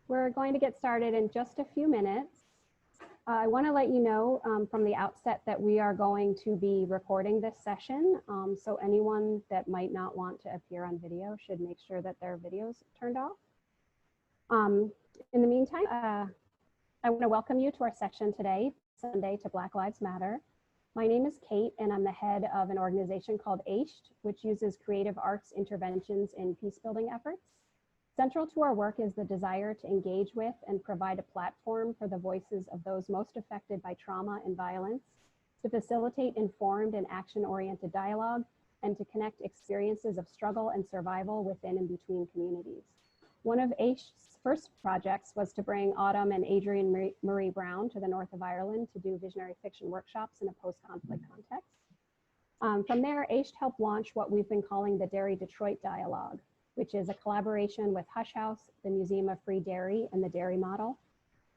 We're going to get started in just a few minutes. I want to let you know from the outset that we are going to be recording this session. So anyone that might not want to appear on video should make sure that their video's turned off. In the meantime, I want to welcome you to our session today, Sunday to Black Lives Matter. My name is Kate, and I'm the head of an organization called AISHT, which uses creative arts interventions in peace-building efforts. Central to our work is the desire to engage with and provide a platform for the voices of those most affected by trauma and violence, to facilitate informed and action-oriented dialogue, and to connect experiences of struggle and survival within and between communities. One of AISHT's first projects was to bring Autumn and Adrienne Marie Brown to the north of Ireland to do visionary fiction workshops in a post-conflict context. From there, AISHT helped launch what we've been calling the Derry Detroit Dialogue, which is a collaboration with Hush House, the Museum of Free Derry, and the Derry Model.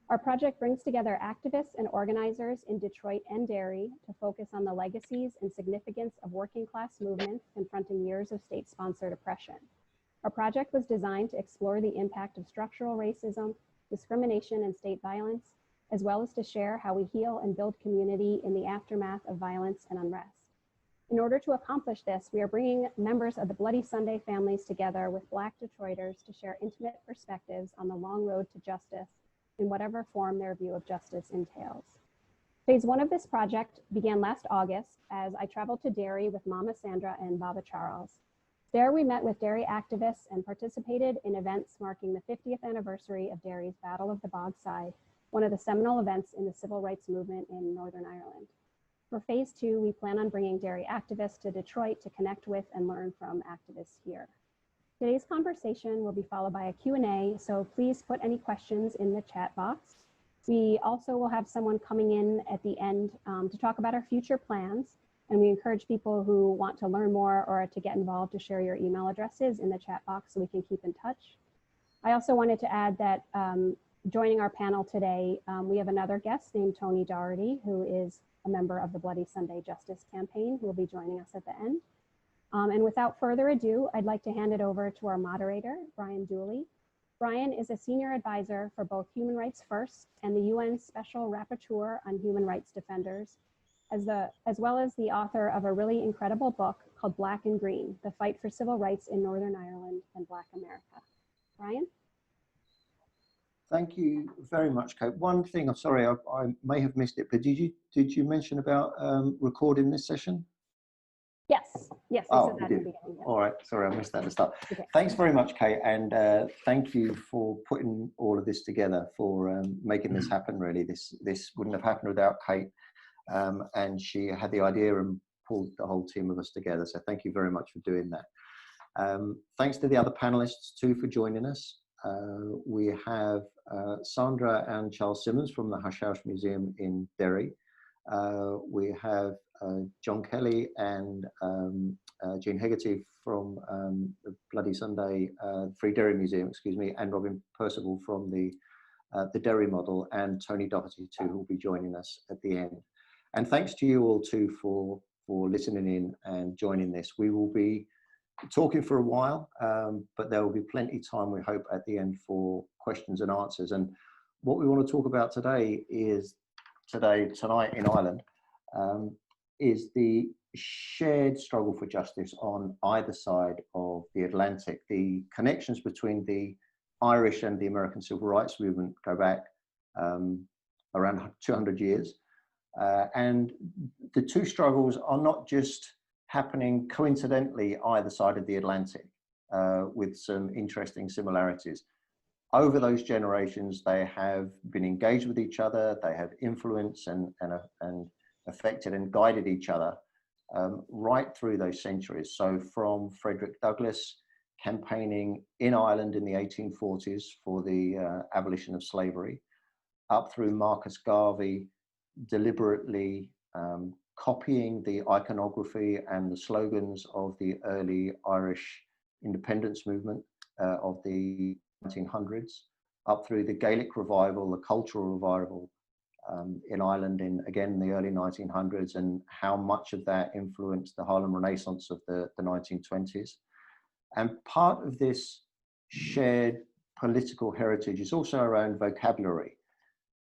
Our project brings together activists and organizers in Detroit and Derry to focus on the legacies and significance of working class movements confronting years of state-sponsored oppression. Our project was designed to explore the impact of structural racism, discrimination, and state violence, as well as to share how we heal and build community in the aftermath of violence and unrest. In order to accomplish this, we are bringing members of the Bloody Sunday families together with Black Detroiters to share intimate perspectives on the long road to justice in whatever form their view of justice entails. Phase one of this project began last August as I traveled to Derry with Mama Sandra and Baba Charles. There we met with Derry activists and participated in events marking the 50th anniversary of Derry's Battle of the Bogside, one of the seminal events in the civil rights movement in Northern Ireland. For phase two, we plan on bringing Derry activists to Detroit to connect with and learn from activists here. Today's conversation will be followed by a Q&A, so please put any questions in the chat box. We also will have someone coming in at the end to talk about our future plans, and we encourage people who want to learn more or to get involved to share your email addresses in the chat box so we can keep in touch. I also wanted to add that joining our panel today, we have another guest named Tony Doherty, who is a member of the Bloody Sunday Justice Campaign, who will be joining us at the end. And without further ado, I'd like to hand it over to our moderator, Brian Dooley. Brian is a senior advisor for both Human Rights First and the UN Special Rapporteur on Human Rights Defenders, as well as the author of a really incredible book called Black and Green, The Fight for Civil Rights in Northern Ireland and Black America. Brian? Thank you very much, Kate. One thing, I'm sorry, I may have missed it, but did you mention about recording this session? Yes, I said that in the beginning. Yeah. All right, sorry, I missed that at the start. Okay. Thanks very much, Kate, and thank you for putting all of this together, for making this happen, really. This wouldn't have happened without Kate, and she had the idea and pulled the whole team of us together, so thank you very much for doing that. Thanks to the other panelists too for joining us. We have Sandra and Charles Simmons from the Hush House Museum in Derry. We have John Kelly and Jean Hegarty from the Bloody Sunday Free Derry Museum, excuse me, and Robin Percival from the Derry Model, and Tony Doherty too, who will be joining us at the end. And thanks to you all too for listening in and joining this. We will be talking for a while, but there will be plenty of time, we hope, at the end for questions and answers. And what we want to talk about today is, tonight in Ireland, is the shared struggle for justice on either side of the Atlantic. The connections between the Irish and the American civil rights movement go back around 200 years. And the two struggles are not just happening coincidentally either side of the Atlantic, with some interesting similarities. Over those generations, they have been engaged with each other, they have influenced and affected and guided each other right through those centuries. So from Frederick Douglass campaigning in Ireland in the 1840s for the abolition of slavery, up through Marcus Garvey deliberately copying the iconography and the slogans of the early Irish independence movement of the 1900s, up through the Gaelic revival, the cultural revival in Ireland in the early 1900s, and how much of that influenced the Harlem Renaissance of the 1920s. And part of this shared political heritage is also around vocabulary.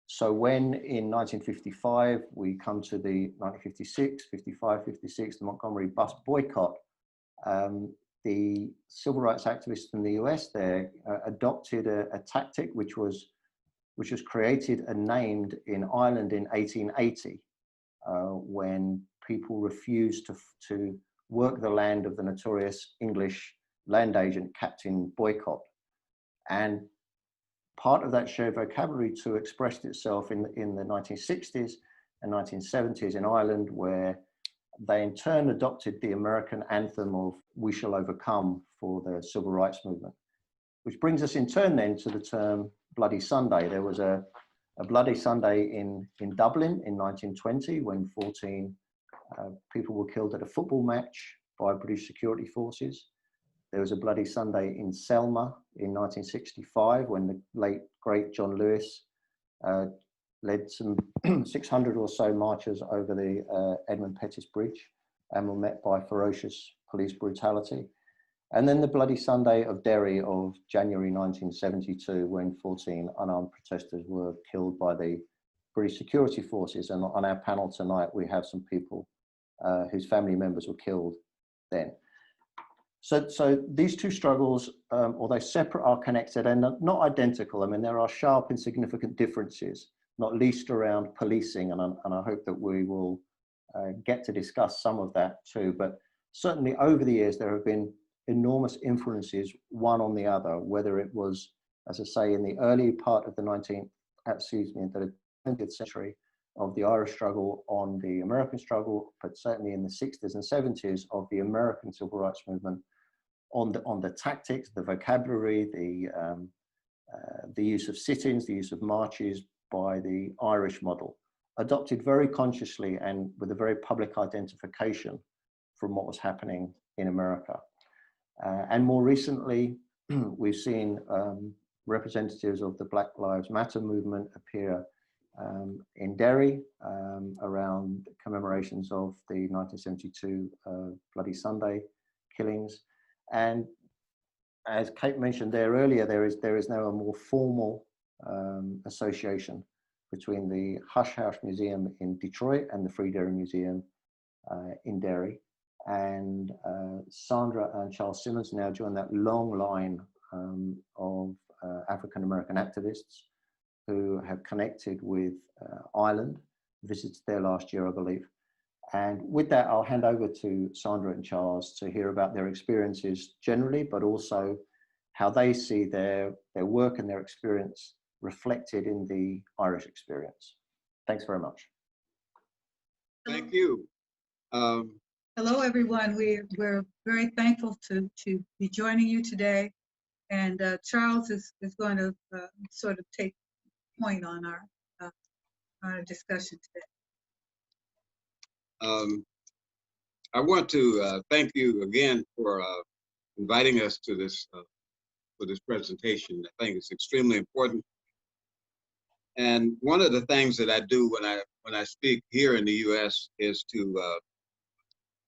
So when in 1955, we come to the 1956, 55, 56, the Montgomery bus boycott, the civil rights activists in the US there adopted a tactic which was created and named in Ireland in 1880, when people refused to work the land of the notorious English land agent, Captain Boycott. And part of that shared vocabulary too expressed itself in the 1960s and 1970s in Ireland, where they in turn adopted the American anthem of "We Shall Overcome" for the civil rights movement, which brings us in turn then to the term Bloody Sunday. There was a Bloody Sunday in Dublin in 1920 when 14 people were killed at a football match by British security forces. There was a Bloody Sunday in Selma in 1965 when the late, great John Lewis led some 600 or so marchers over the Edmund Pettus Bridge and were met by ferocious police brutality. And then the Bloody Sunday of Derry of January 1972 when 14 unarmed protesters were killed by the British security forces. And on our panel tonight, we have some people whose family members were killed then. So these two struggles, although separate, are connected and not identical. I mean, there are sharp and significant differences, not least around policing, and I hope that we will get to discuss some of that too. But certainly over the years, there have been enormous influences one on the other, whether it was, as I say, in the early part of the 20th century of the Irish struggle on the American struggle, but certainly in the 60s and 70s of the American civil rights movement on the tactics, the vocabulary, the use of sit-ins, the use of marches by the Irish model, adopted very consciously and with a very public identification from what was happening in America. And more recently, we've seen representatives of the Black Lives Matter movement appear in Derry around commemorations of the 1972 Bloody Sunday killings. And as Kate mentioned there earlier, there is now a more formal association between the Hush House Museum in Detroit and the Free Derry Museum in Derry. And Sandra and Charles Simmons now join that long line of African-American activists who have connected with Ireland, visited there last year, I believe. And with that, I'll hand over to Sandra and Charles to hear about their experiences generally, but also how they see their work and their experience reflected in the Irish experience. Thanks very much. Thank you. Hello, everyone. We're very thankful to be joining you today. And Charles is going to sort of take point on our discussion today. I want to thank you again for inviting us to this for this presentation. I think it's extremely important. And one of the things that I do when I speak here in the U.S. is to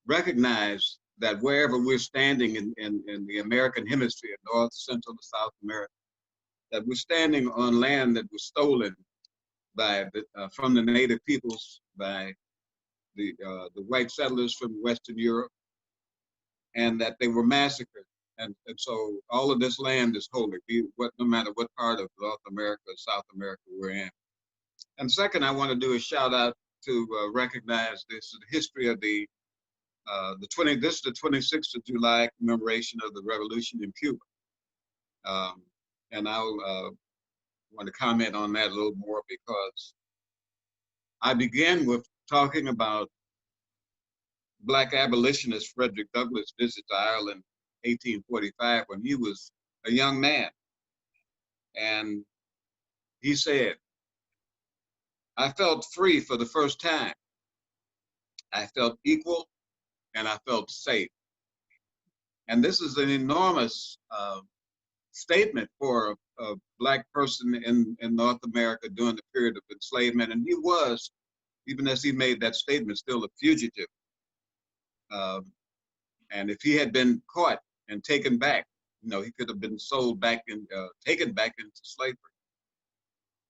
recognize that wherever we're standing in the American hemisphere, North, Central, and South America, that we're standing on land that was stolen by from the native peoples, by the white settlers from Western Europe, and that they were massacred. And so all of this land is holy, no matter what part of North America or South America we're in. And second, I want to do a shout out to recognize this history of this is the 26th of July commemoration of the revolution in Cuba. And I'll want to comment on that a little more, because I began with talking about Black abolitionist Frederick Douglass' visit to Ireland in 1845 when he was a young man. And he said, "I felt free for the first time. I felt equal and I felt safe." And this is an enormous statement for a Black person in North America during the period of enslavement. And he was, even as he made that statement, still a fugitive. And if he had been caught and taken back he could have been sold back and taken back into slavery.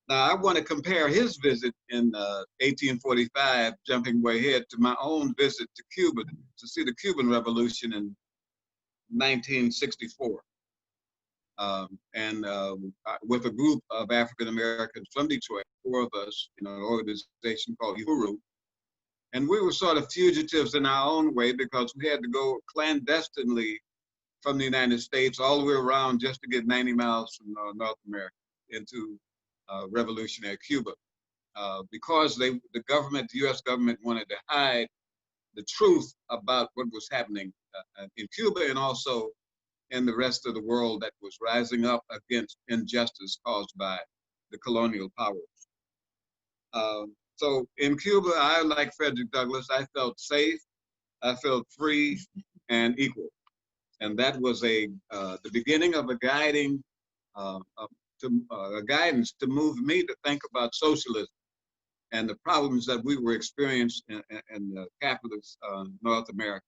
Now, I want to compare his visit in 1845, jumping way ahead, to my own visit to Cuba to see the Cuban Revolution in 1964. With a group of African Americans from Detroit, 4 of us, an organization called Uhuru. And we were sort of fugitives in our own way because we had to go clandestinely from the United States all the way around just to get 90 miles from North America into revolutionary Cuba. Because the U.S. government wanted to hide the truth about what was happening in Cuba and also in the rest of the world that was rising up against injustice caused by the colonial powers. So in Cuba, I, like Frederick Douglass, I felt safe, I felt free and equal. And that was the beginning of a guidance to move me to think about socialism and the problems that we were experiencing in capitalist North America.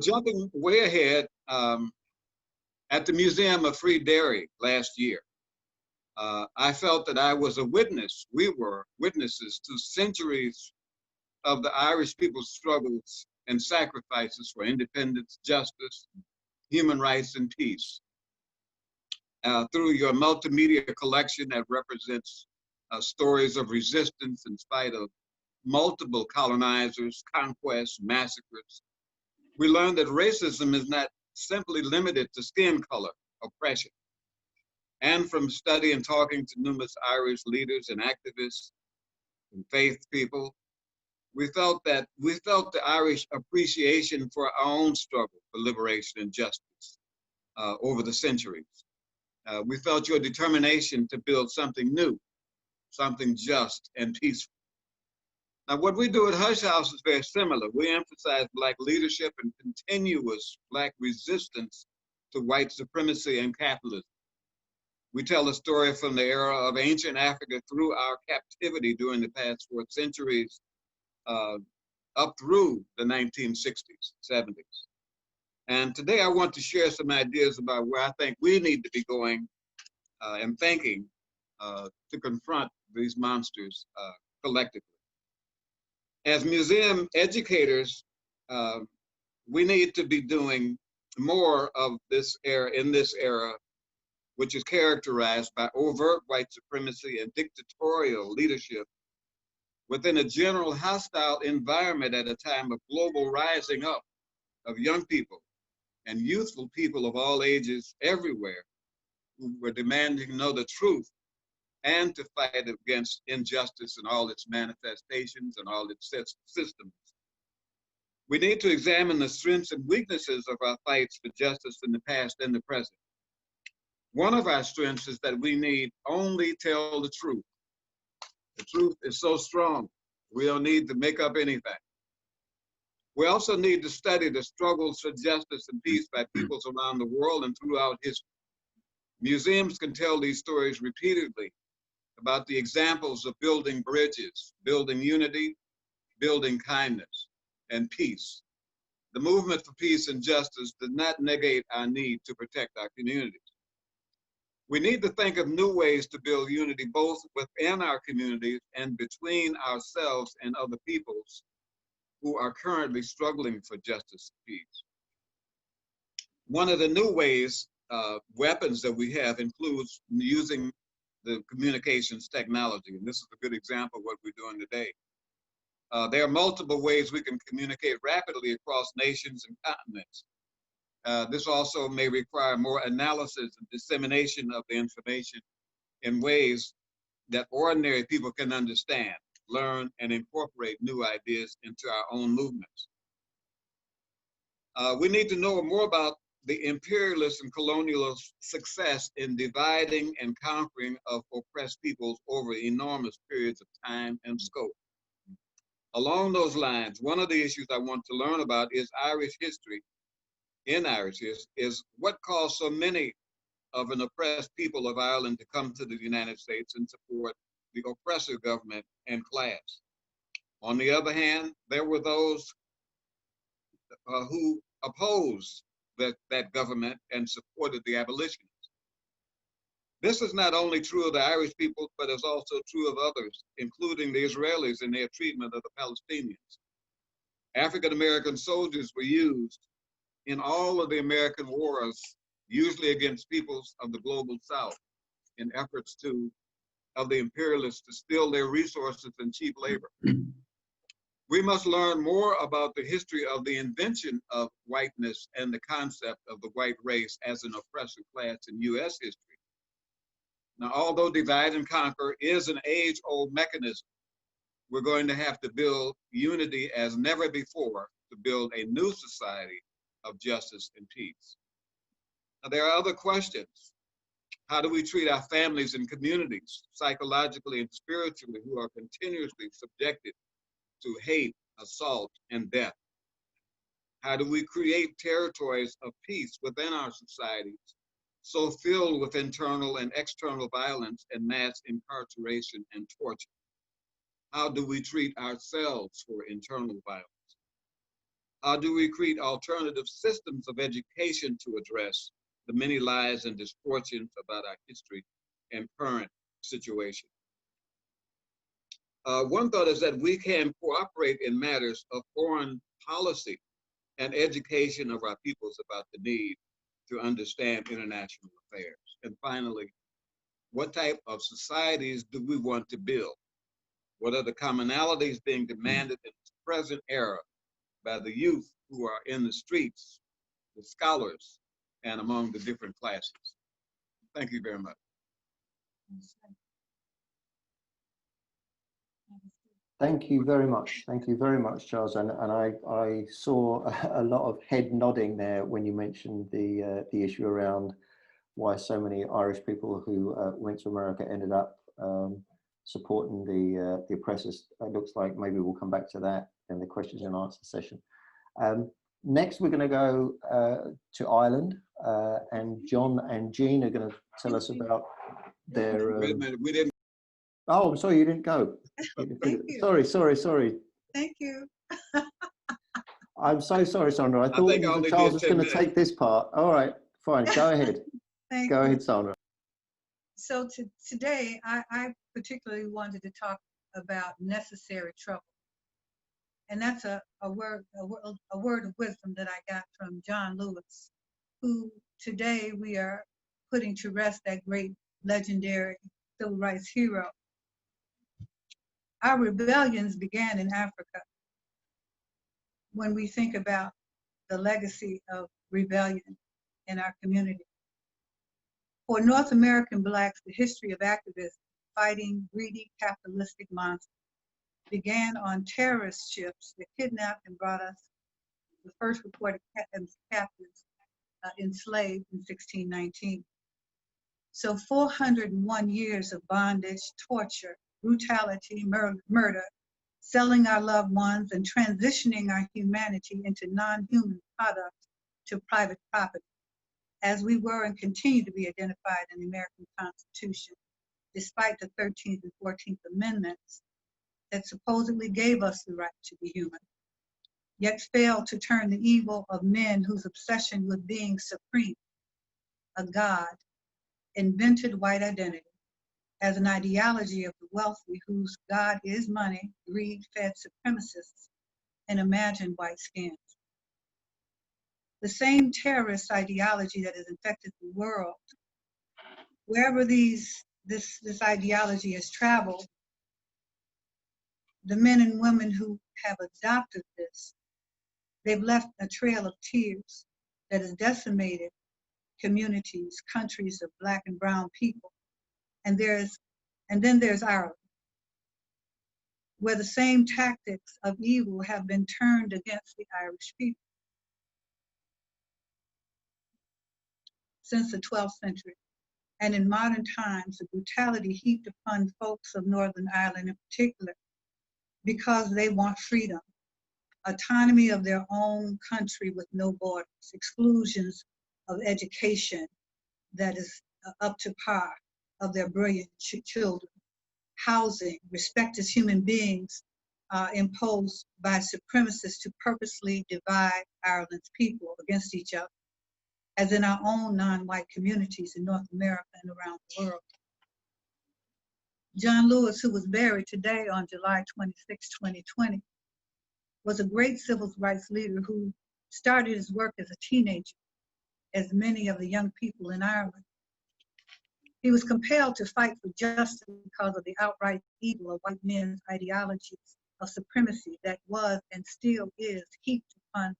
Jumping way ahead, at the Museum of Free Dairy last year, I felt that I was a witness, we were witnesses to centuries of the Irish people's struggles and sacrifices for independence, justice, human rights, and peace. Through your multimedia collection that represents stories of resistance in spite of multiple colonizers, conquests, massacres, we learned that racism is not simply limited to skin color oppression. And from study and talking to numerous Irish leaders and activists and faith people, we felt the Irish appreciation for our own struggle for liberation and justice over the centuries. We felt your determination to build something new, something just and peaceful. Now, what we do at Hush House is very similar. We emphasize Black leadership and continuous Black resistance to white supremacy and capitalism. We tell a story from the era of ancient Africa through our captivity during the past 4 centuries, up through the 1960s, 70s. And today I want to share some ideas about where I think we need to be going and thinking to confront these monsters collectively. As museum educators, we need to be doing more of this era, in this era, which is characterized by overt white supremacy and dictatorial leadership within a general hostile environment at a time of global rising up of young people and youthful people of all ages everywhere who were demanding to know the truth and to fight against injustice in all its manifestations and all its systems. We need to examine the strengths and weaknesses of our fights for justice in the past and the present. One of our strengths is that we need only tell the truth. The truth is so strong, we don't need to make up anything. We also need to study the struggles for justice and peace by peoples around the world and throughout history. Museums can tell these stories repeatedly about the examples of building bridges, building unity, building kindness, and peace. The movement for peace and justice does not negate our need to protect our communities. We need to think of new ways to build unity both within our communities and between ourselves and other peoples who are currently struggling for justice and peace. One of the new ways, weapons that we have includes using the communications technology. And this is a good example of what we're doing today. There are multiple ways we can communicate rapidly across nations and continents. This also may require more analysis and dissemination of the information in ways that ordinary people can understand, learn, and incorporate new ideas into our own movements. We need to know more about the imperialist and colonial success in dividing and conquering of oppressed peoples over enormous periods of time and scope. Along those lines, one of the issues I want to learn about is Irish history. In Irish history is what caused so many of an oppressed people of Ireland to come to the United States and support the oppressor government and class. On the other hand, there were those who opposed that government and supported the abolitionists. This is not only true of the Irish people, but is also true of others, including the Israelis in their treatment of the Palestinians. African American soldiers were used in all of the American wars, usually against peoples of the global South, in efforts of the imperialists to steal their resources and cheap labor. We must learn more about the history of the invention of whiteness and the concept of the white race as an oppressive class in US history. Now, although divide and conquer is an age-old mechanism, we're going to have to build unity as never before to build a new society of justice and peace. Now, there are other questions. How do we treat our families and communities, psychologically and spiritually, who are continuously subjected to hate, assault, and death? How do we create territories of peace within our societies, so filled with internal and external violence and mass incarceration and torture? How do we treat ourselves for internal violence? How do we create alternative systems of education to address the many lies and misfortunes about our history and current situation? One thought is that we can cooperate in matters of foreign policy and education of our peoples about the need to understand international affairs. And finally, what type of societies do we want to build? What are the commonalities being demanded in this present era by the youth who are in the streets, the scholars, and among the different classes? Thank you very much. Thank you very much. Thank you very much, Charles. And I saw a lot of head nodding there when you mentioned the issue around why so many Irish people who went to America ended up supporting the oppressors. It looks like maybe we'll come back to that in the questions and answer session. Next, we're going to go to Ireland, and John and Jean are going to tell us about their. Wait a minute, we didn't. Oh, I'm sorry, you didn't go. Thank you. Sorry. Thank you. I'm so sorry, Sandra. I thought think I'll only Charles did was 10 going to take this part. All right, fine. Go ahead. Thank Go you. ahead, Sandra. So today, I particularly wanted to talk about necessary trouble. And that's a word of wisdom that I got from John Lewis, who today we are putting to rest that great legendary civil rights hero. Our rebellions began in Africa. When we think about the legacy of rebellion in our community. For North American Blacks, the history of activism fighting greedy capitalistic monsters began on terrorist ships that kidnapped and brought us the first reported captives enslaved in 1619. So 401 years of bondage, torture, brutality, murder, selling our loved ones and transitioning our humanity into non-human products to private property, as we were and continue to be identified in the American Constitution, despite the 13th and 14th Amendments that supposedly gave us the right to be human, yet failed to turn the evil of men whose obsession with being supreme, a god, invented white identity as an ideology of the wealthy whose god is money, greed-fed supremacists, and imagined white skins. The same terrorist ideology that has infected the world, wherever this ideology has traveled, the men and women who have adopted this, they've left a trail of tears that has decimated communities, countries of Black and brown people. And then there's Ireland, where the same tactics of evil have been turned against the Irish people since the 12th century. And in modern times, the brutality heaped upon folks of Northern Ireland in particular, because they want freedom, autonomy of their own country with no borders, exclusions of education that is up to par of their brilliant children, housing, respect as human beings imposed by supremacists to purposely divide Ireland's people against each other. as in our own non-white communities in North America and around the world. John Lewis, who was buried today on July 26, 2020, was a great civil rights leader who started his work as a teenager, as many of the young people in Ireland. He was compelled to fight for justice because of the outright evil of white men's ideologies of supremacy that was and still is heaped upon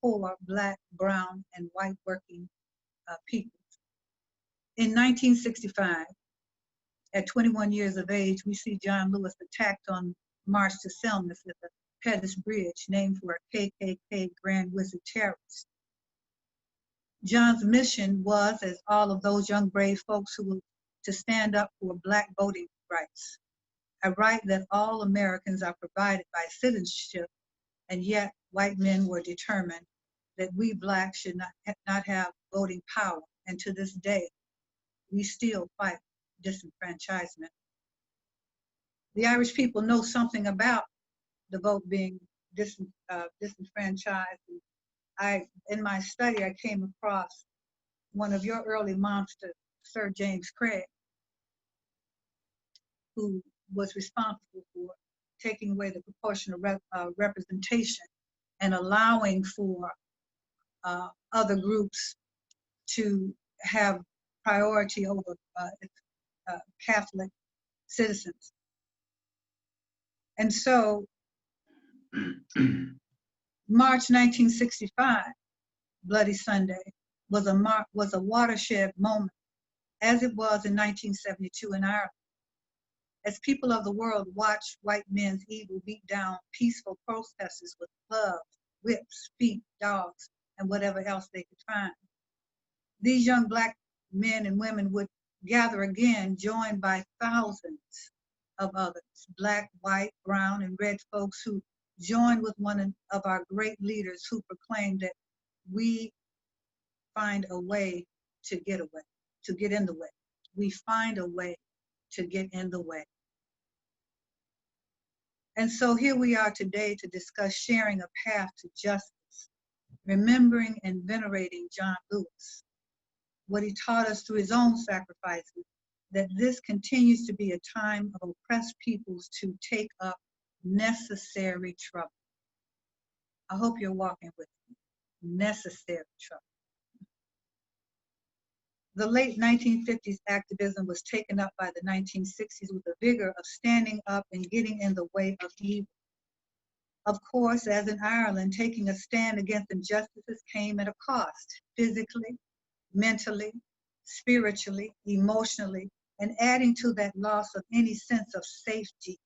poor Black, brown, and white working people. In 1965, at 21 years of age, we see John Lewis attacked on March to Selma at the Pettus Bridge, named for a KKK Grand Wizard terrorist. John's mission was, as all of those young brave folks who were to stand up for Black voting rights, a right that all Americans are provided by citizenship, and yet white men were determined that we Blacks should not have voting power, and to this day, we still fight disenfranchisement. The Irish people know something about the vote being disenfranchised. In my study, I came across one of your early monsters, Sir James Craig, who was responsible for taking away the proportional representation and allowing for other groups to have priority over Catholic citizens. And so, March 1965, Bloody Sunday, was a watershed moment, as it was in 1972 in Ireland. As people of the world watched white men's evil beat down peaceful protesters with clubs, whips, feet, dogs, and whatever else they could find. These young Black men and women would gather again, joined by thousands of others, Black, white, brown, and red folks who joined with one of our great leaders who proclaimed that we find a way to get away, to get in the way. We find a way to get in the way. And so here we are today to discuss sharing a path to justice, remembering and venerating John Lewis, what he taught us through his own sacrifices, that this continues to be a time of oppressed peoples to take up necessary trouble. I hope you're walking with me. Necessary trouble. The late 1950s activism was taken up by the 1960s with the vigor of standing up and getting in the way of evil. Of course, as in Ireland, taking a stand against injustices came at a cost, physically, mentally, spiritually, emotionally, and adding to that loss of any sense of safety,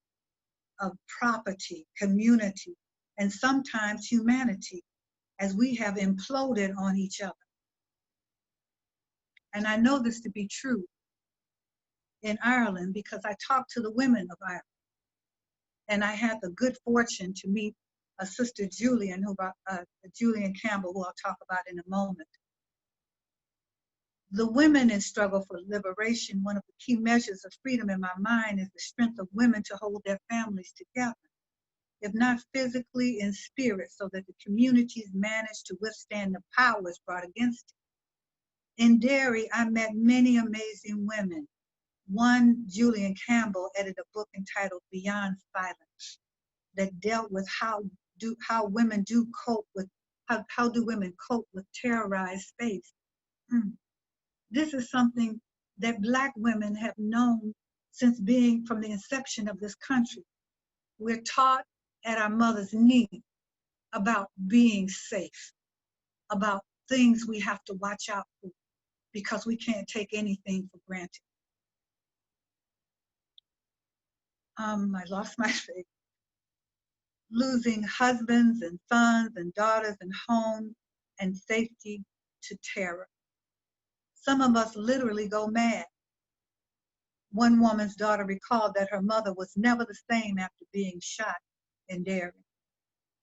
of property, community, and sometimes humanity, as we have imploded on each other. And I know this to be true in Ireland because I talked to the women of Ireland. And I had the good fortune to meet a sister Julian, Julian Campbell, who I'll talk about in a moment. The women in struggle for liberation, one of the key measures of freedom in my mind is the strength of women to hold their families together, if not physically, in spirit, so that the communities manage to withstand the powers brought against it. In Derry, I met many amazing women. One, Julian Campbell, edited a book entitled Beyond Silence that dealt with how women do cope with, how do women cope with terrorized space. This is something that Black women have known since being from the inception of this country. We're taught at our mother's knee about being safe, about things we have to watch out for, because we can't take anything for granted. I lost my faith. Losing husbands and sons and daughters and home and safety to terror. Some of us literally go mad. One woman's daughter recalled that her mother was never the same after being shot in Derry,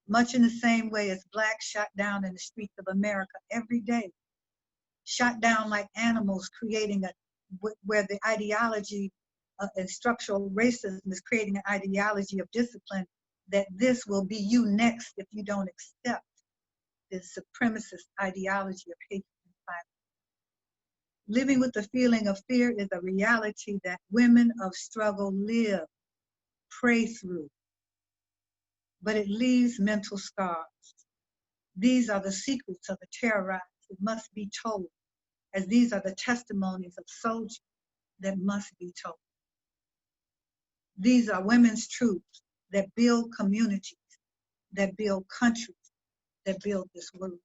much in the same way as Blacks shot down in the streets of America every day. Shot down like animals, creating where the ideology and structural racism is creating an ideology of discipline, that this will be you next if you don't accept this supremacist ideology of hate and violence. Living with the feeling of fear is a reality that women of struggle live, pray through, but it leaves mental scars. These are the secrets of the terrorized. It must be told, as these are the testimonies of soldiers that must be told. These are women's truths that build communities, that build countries, that build this world.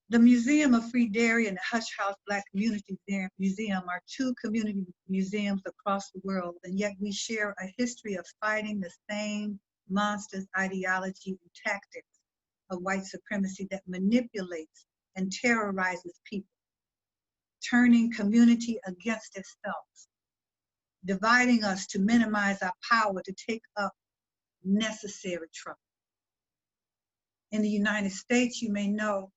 The Museum of Free Dairy and the Hush House Black Community Museum are two community museums across the world, and yet we share a history of fighting the same monstrous ideology and tactics of white supremacy that manipulates and terrorizes people, turning community against itself, dividing us to minimize our power to take up necessary trouble. In the United States, you may know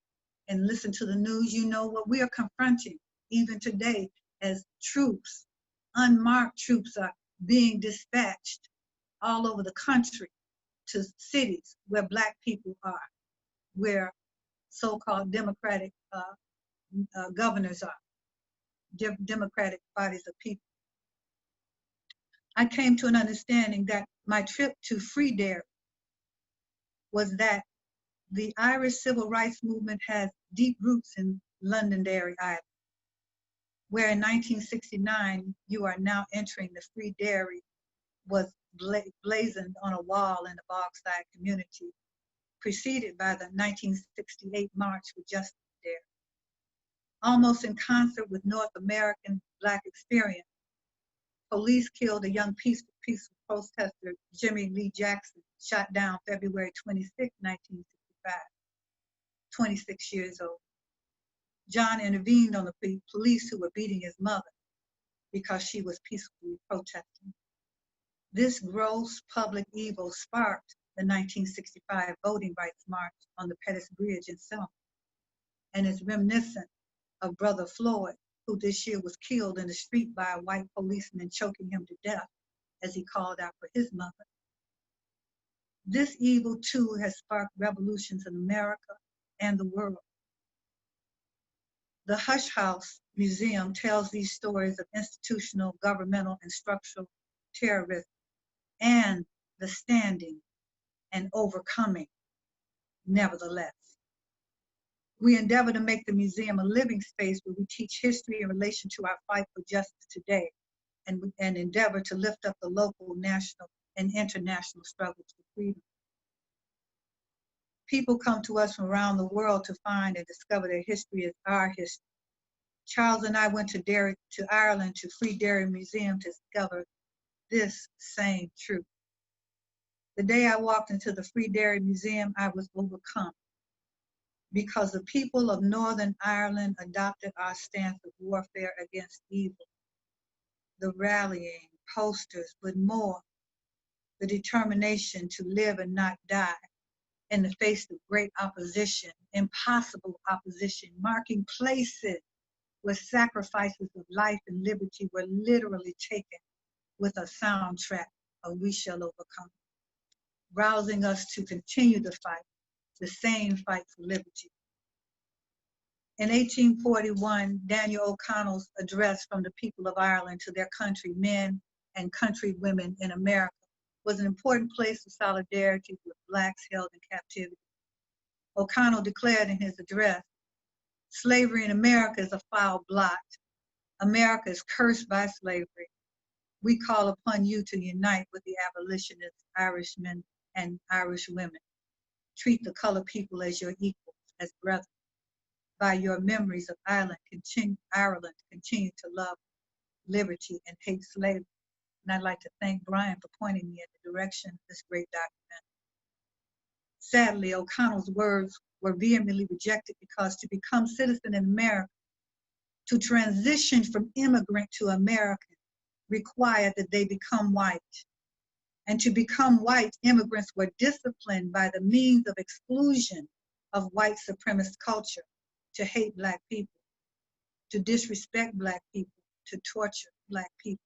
and listen to the news, you know what we are confronting even today as troops, unmarked troops are being dispatched all over the country to cities where Black people are, where so-called democratic governors are, democratic bodies of people. I came to an understanding that my trip to Free Dairy was that the Irish civil rights movement has deep roots in Londonderry, Ireland, where in 1969, you are now entering the Free Dairy was blazoned on a wall in the Bogside community, preceded by the 1968 March for Justice Dairy. Almost in concert with North American Black experience, police killed a young peaceful protester, Jimmy Lee Jackson, shot down February 26, 1965, 26 years old. John intervened on the police who were beating his mother because she was peacefully protesting. This gross public evil sparked the 1965 voting rights march on the Pettus Bridge in Selma, and is reminiscent of Brother Floyd, who this year was killed in the street by a white policeman choking him to death as he called out for his mother. This evil too has sparked revolutions in America and the world. The Hush House Museum tells these stories of institutional, governmental, and structural terrorism and the standing and overcoming, nevertheless. We endeavor to make the museum a living space where we teach history in relation to our fight for justice today, and endeavor to lift up the local, national, and international struggles for freedom. People come to us from around the world to find and discover their history as our history. Charles and I went to Ireland to Free Dairy Museum to discover this same truth. The day I walked into the Free Dairy Museum, I was overcome because the people of Northern Ireland adopted our stance of warfare against evil. The rallying, posters, but more, the determination to live and not die in the face of great opposition, impossible opposition, marking places where sacrifices of life and liberty were literally taken with a soundtrack of We Shall Overcome, rousing us to continue the fight, the same fight for liberty. In 1841, Daniel O'Connell's address from the people of Ireland to their countrymen and countrywomen in America was an important place of solidarity with Blacks held in captivity. O'Connell declared in his address, "Slavery in America is a foul blot. America is cursed by slavery. We call upon you to unite with the abolitionists, Irishmen and Irish women. Treat the colored people as your equals, as brothers. By your memories of Ireland, continue to love liberty and hate slavery." And I'd like to thank Brian for pointing me in the direction of this great document. Sadly, O'Connell's words were vehemently rejected because to become citizen in America, to transition from immigrant to American, required that they become white. And to become white, immigrants were disciplined by the means of exclusion of white supremacist culture, to hate Black people, to disrespect Black people, to torture Black people.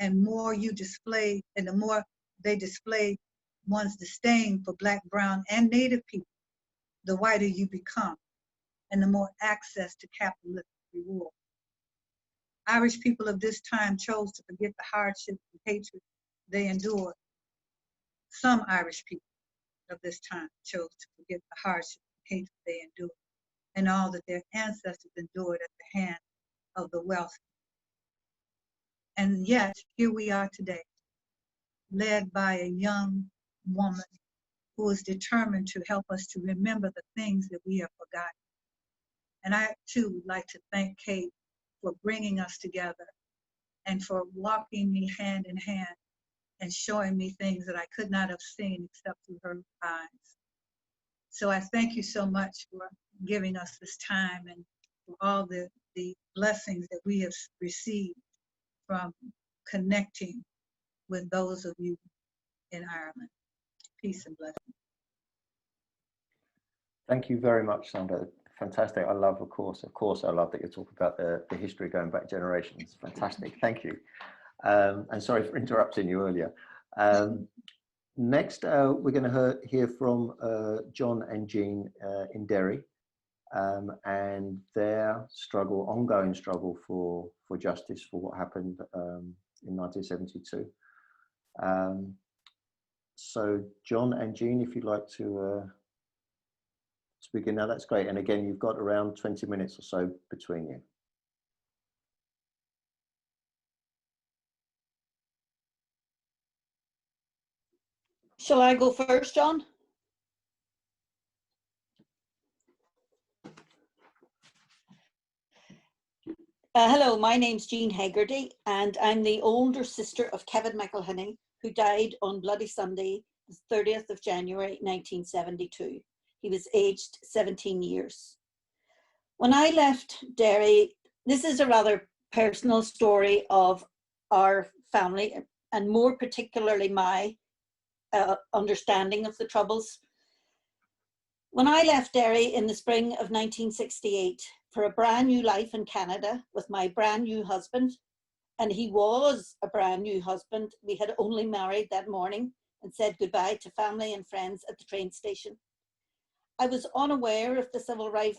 And the more they display one's disdain for Black, brown, and Native people, the whiter you become. and the more access to capitalist reward. Irish people of this time chose to forget the hardships and hatred they endured. Some Irish people of this time chose to forget the hardships and hatred they endured and all that their ancestors endured at the hand of the wealthy. And yet, here we are today, led by a young woman who is determined to help us to remember the things that we have forgotten. And I, too, would like to thank Kate for bringing us together and for walking me hand in hand and showing me things that I could not have seen except through her eyes. So I thank you so much for giving us this time and for all the blessings that we have received from connecting with those of you in Ireland. Peace and blessings. Thank you very much, Sandra. Fantastic. I love, of course, I love that you talk about the history going back generations. Fantastic. Thank you. And sorry for interrupting you earlier. Next, we're going to hear from John and Jean in Derry and their struggle, ongoing struggle for justice for what happened in 1972. So John and Jean, if you'd like to begin now, that's great. And again, you've got around 20 minutes or so between you. Shall I go first, John? Hello, my name's Jean Hegarty, and I'm the older sister of Kevin McElhinney, who died on Bloody Sunday, the 30th of January, 1972. He was aged 17 years. When I left Derry, this is a rather personal story of our family, and more particularly my understanding of the Troubles. When I left Derry in the spring of 1968 for a brand new life in Canada with my brand new husband, and he was a brand new husband, we had only married that morning and said goodbye to family and friends at the train station. I was unaware of the civil rights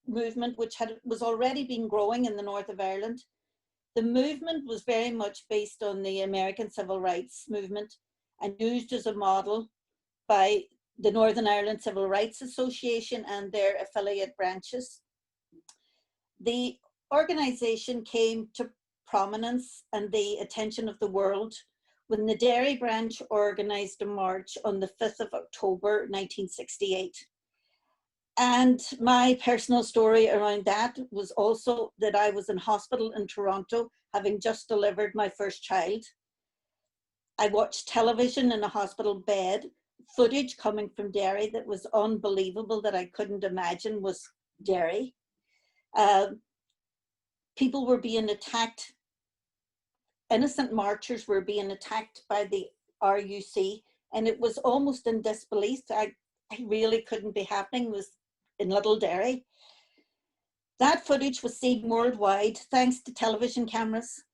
movement, which was already been growing in the north of Ireland. The movement was very much based on the American civil rights movement and used as a model by the Northern Ireland Civil Rights Association and their affiliate branches. The organization came to prominence and the attention of the world when the Derry branch organized a march on the 5th of October, 1968. And my personal story around that was also that I was in hospital in Toronto, having just delivered my first child. I watched television in a hospital bed, footage coming from Derry that was unbelievable, that I couldn't imagine was Derry. People were being attacked, innocent marchers were being attacked by the RUC, and it was almost in disbelief. I really couldn't be happening, was in Little Derry. That footage was seen worldwide thanks to television cameras.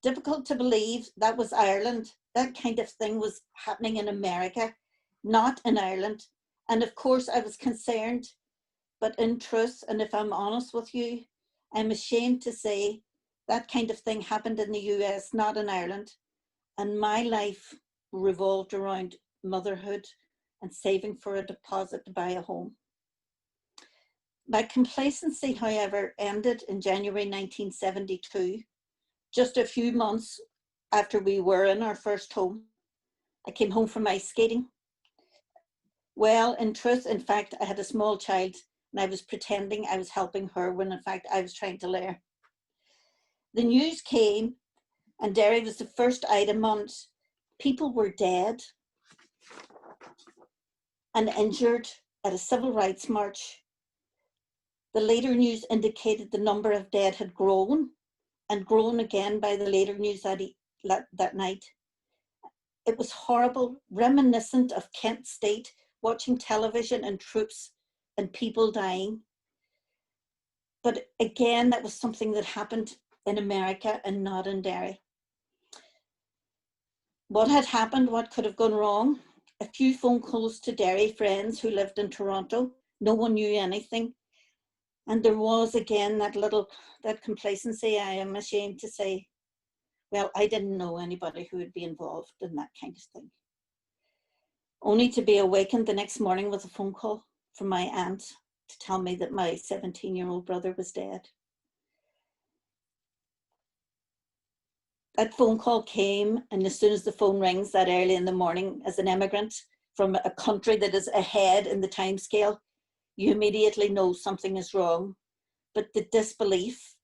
Difficult to believe that was Ireland. That kind of thing was happening in America, not in Ireland. And of course I was concerned, but in truth, and if I'm honest with you, I'm ashamed to say that kind of thing happened in the US, not in Ireland. And my life revolved around motherhood and saving for a deposit to buy a home. My complacency, however, ended in January 1972, just a few months after we were in our first home. I came home from ice skating. Well, in truth, in fact, I had a small child and I was pretending I was helping her when in fact I was trying to learn. The news came and Derry was the first item on it. People were dead and injured at a civil rights march. The later news indicated the number of dead had grown and grown again by the later news that night. It was horrible, reminiscent of Kent State, watching television and troops and people dying. But again, that was something that happened in America and not in Derry. What had happened? What could have gone wrong? A few phone calls to Derry friends who lived in Toronto. No one knew anything. And there was again that complacency. I am ashamed to say, well, I didn't know anybody who would be involved in that kind of thing. Only to be awakened the next morning with a phone call from my aunt to tell me that my 17-year-old brother was dead. That phone call came, and as soon as the phone rings that early in the morning, as an immigrant from a country that is ahead in the timescale, you immediately know something is wrong. But the disbelief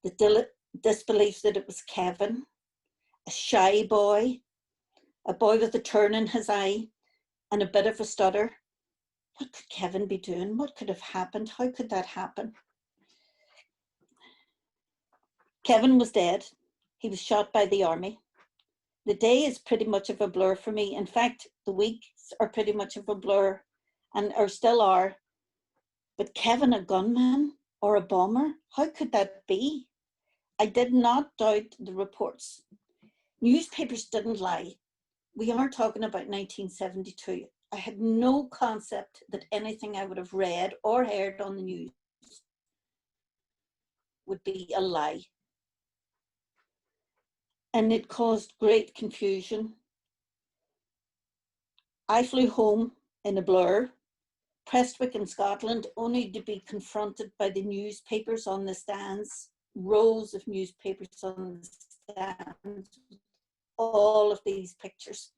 that it was Kevin, a shy boy, a boy with a turn in his eye and a bit of a stutter. What could Kevin be doing? What could have happened? How could that happen? Kevin was dead. He was shot by the army. The day is pretty much of a blur for me. In fact, the weeks are pretty much of a blur or still are. But Kevin, a gunman or a bomber, how could that be? I did not doubt the reports. Newspapers didn't lie. We are talking about 1972. I had no concept that anything I would have read or heard on the news would be a lie. And it caused great confusion. I flew home in a blur, Prestwick in Scotland, only to be confronted by the newspapers on the stands, rows of newspapers on the stands, all of these pictures.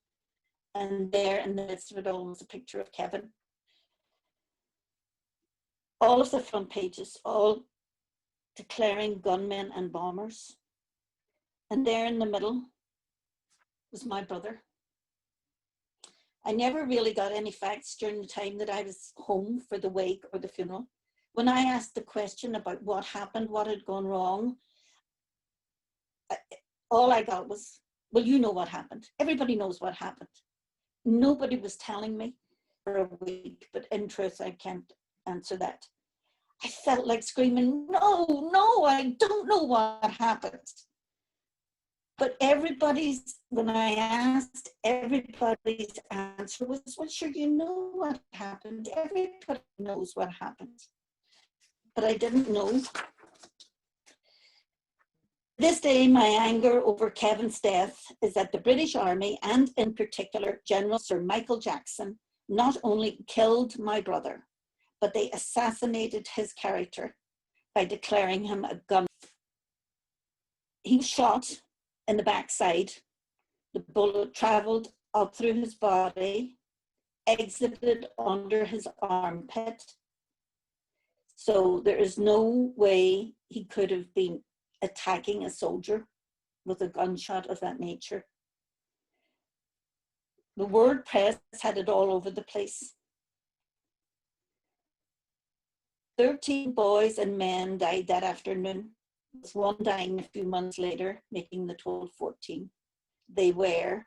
And there in the midst of it all was a picture of Kevin. All of the front pages, all declaring gunmen and bombers. And there in the middle was my brother. I never really got any facts during the time that I was home for the wake or the funeral. When I asked the question about what happened, what had gone wrong, all I got was, well, you know what happened. Everybody knows what happened. Nobody was telling me for a week, but in truth, I can't answer that. I felt like screaming, no, I don't know what happened. But when I asked, everybody's answer was, well, sure, you know what happened. Everybody knows what happened. But I didn't know. This day, my anger over Kevin's death is that the British Army, and in particular, General Sir Michael Jackson, not only killed my brother, but they assassinated his character by declaring him a gun. He was shot in the backside. The bullet traveled up through his body, exited under his armpit. So there is no way he could have been attacking a soldier with a gunshot of that nature. The word press had it all over the place. 13 boys and men died that afternoon, with one dying a few months later, making the total 14. They were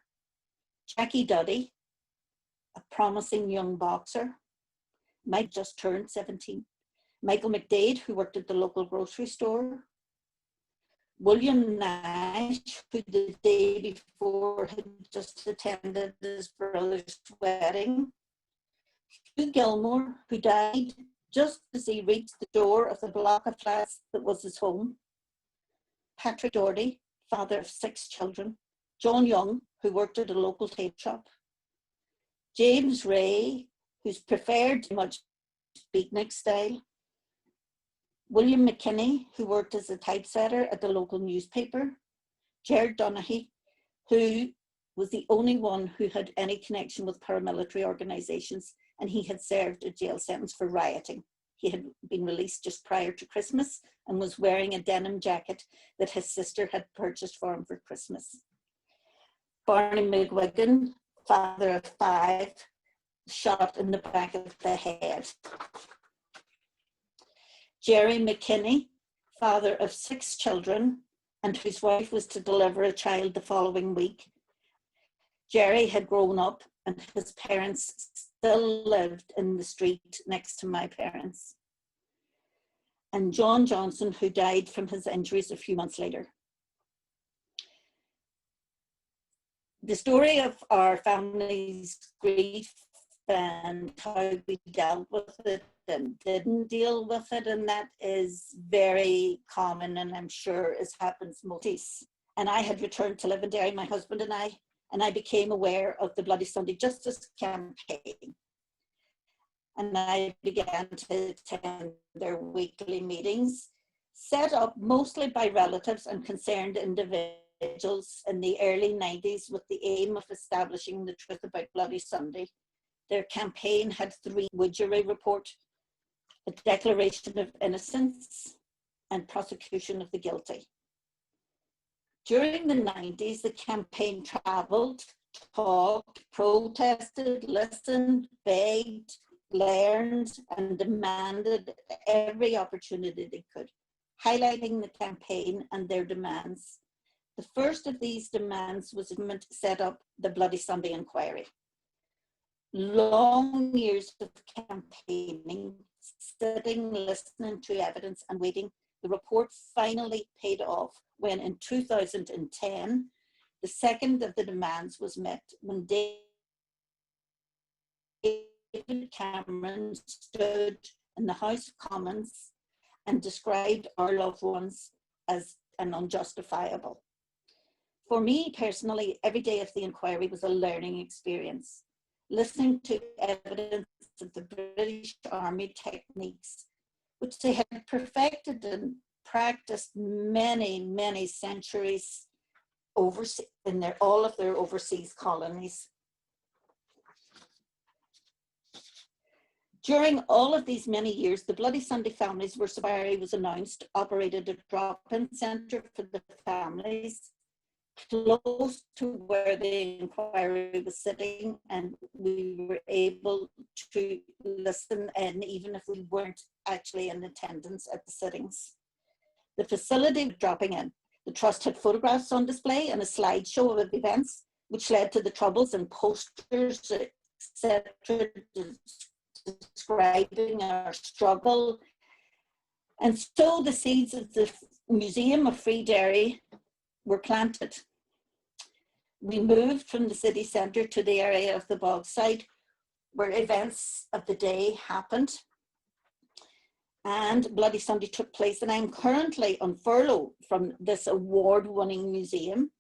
Jackie Duddy, a promising young boxer. Mike just turned 17. Michael McDade, who worked at the local grocery store. William Nash, who the day before had just attended his brother's wedding. Hugh Gilmore, who died just as he reached the door of the block of flats that was his home. Patrick Doherty, father of 6 children. John Young, who worked at a local tape shop. James Ray, whose preferred much beatnik style. William McKinney, who worked as a typesetter at the local newspaper. Gerard Donaghy, who was the only one who had any connection with paramilitary organizations, and he had served a jail sentence for rioting. He had been released just prior to Christmas and was wearing a denim jacket that his sister had purchased for him for Christmas. Barney McGuigan, father of 5, shot in the back of the head. Jerry McKinney, father of 6 children, and whose wife was to deliver a child the following week. Jerry had grown up and his parents still lived in the street next to my parents. And John Johnson, who died from his injuries a few months later. The story of our family's grief and how we dealt with it and didn't deal with it, and that is very common, and I'm sure it happens most. And I had returned to live in Derry, my husband and I became aware of the Bloody Sunday Justice campaign. And I began to attend their weekly meetings, set up mostly by relatives and concerned individuals in the early 90s with the aim of establishing the truth about Bloody Sunday. Their campaign had 3: Widgery report, a declaration of innocence, and prosecution of the guilty. During the 90s, the campaign travelled, talked, protested, listened, begged, learned, and demanded every opportunity they could, highlighting the campaign and their demands. The first of these demands was to set up the Bloody Sunday Inquiry. Long years of campaigning, sitting, listening to evidence and waiting, the report finally paid off when in 2010, the second of the demands was met when David Cameron stood in the House of Commons and described our loved ones as an unjustifiable. For me personally, every day of the inquiry was a learning experience. Listening to evidence of the British Army techniques, which they had perfected and practiced many, many centuries in all of their overseas colonies. During all of these many years, the Bloody Sunday families where Safari was announced operated a drop-in centre for the families close to where the inquiry was sitting, and we were able to listen in even if we weren't actually in attendance at the sittings. The facility dropping in. The Trust had photographs on display and a slideshow of events, which led to the troubles and posters, etc., describing our struggle. And so the seeds of the Museum of Free Derry were planted. We moved from the city centre to the area of the Bogside where events of the day happened, and Bloody Sunday took place. And I'm currently on furlough from this award-winning Museum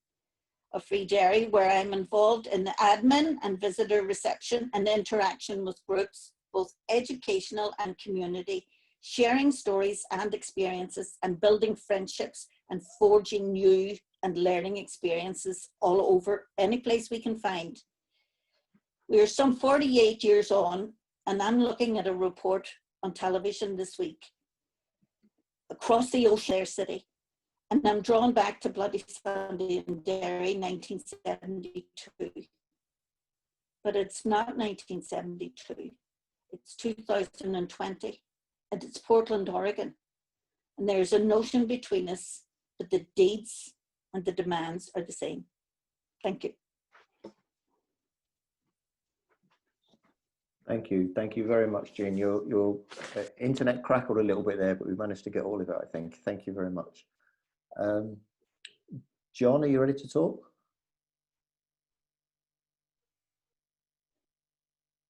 of Free Derry, where I'm involved in the admin and visitor reception and interaction with groups, both educational and community, sharing stories and experiences and building friendships and forging new and learning experiences all over any place we can find. We are some 48 years on, and I'm looking at a report on television this week across the ocean city, and I'm drawn back to Bloody Sunday in Derry, 1972. But it's not 1972, it's 2020, and it's Portland, Oregon. And there's a notion between us that the deeds and the demands are the same. Thank you. Thank you. Thank you very much, Jean. Your internet crackled a little bit there, but we managed to get all of it, I think. Thank you very much. John, are you ready to talk?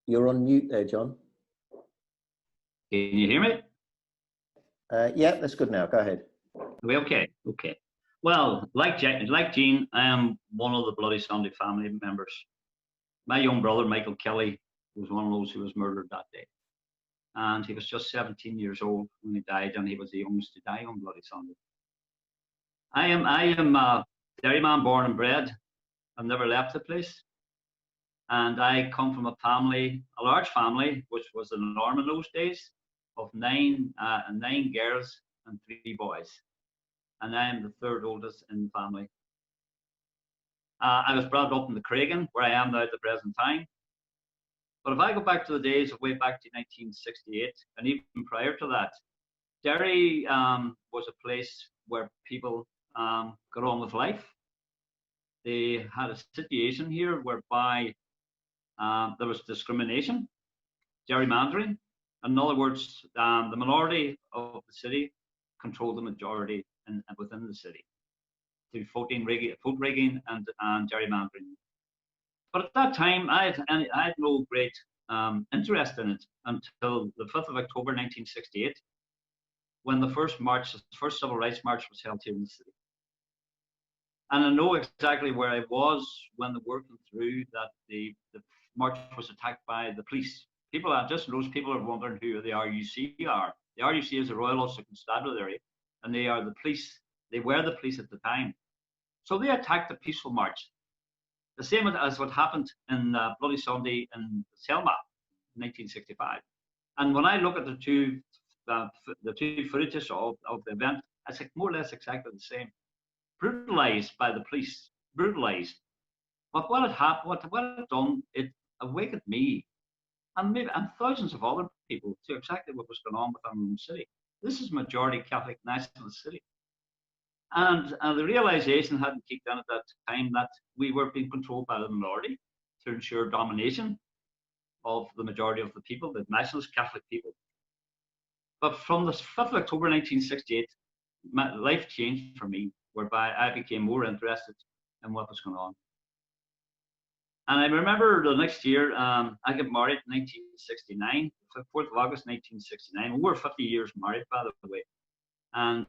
You're on mute there, John. Can you hear me? Yeah, that's good now. Go ahead. Okay. Well, like Jean, I am one of the Bloody Sunday family members. My young brother, Michael Kelly, was one of those who was murdered that day. And he was just 17 years old when he died, and he was the youngest to die on Bloody Sunday. I am a Derry man, born and bred. I've never left the place. And I come from a large family, which was the norm in those days, of nine girls and 3 boys. And I am the 3rd oldest in the family. I was brought up in the Craigan, where I am now at the present time. But if I go back to the days of way back to 1968, and even prior to that, Derry was a place where people got on with life. They had a situation here whereby there was discrimination, gerrymandering. In other words, the minority of the city controlled the majority within the city through vote rigging and gerrymandering. But at that time, I had no great interest in it until the 5th of October 1968, when the first civil rights march was held here in the city. And I know exactly where I was when they were working through that the march was attacked by the police. People are wondering who the RUC are. The RUC is the Royal Ulster Constabulary, and they are the police. They were the police at the time. So they attacked the peaceful march. The same as what happened in Bloody Sunday in Selma in 1965. And when I look at the two footages of the event, it's like more or less exactly the same. Brutalized by the police, brutalized. But what it done, it awakened me and thousands of other people to exactly what was going on within our own city. This is majority Catholic nationalist city. And the realization hadn't kicked in at that time that we were being controlled by the minority to ensure domination of the majority of the people, the nationalist Catholic people. But from the 5th of October 1968, my life changed for me, whereby I became more interested in what was going on. And I remember the next year, I got married in 1969, 4th of August 1969. We were 50 years married, by the way. And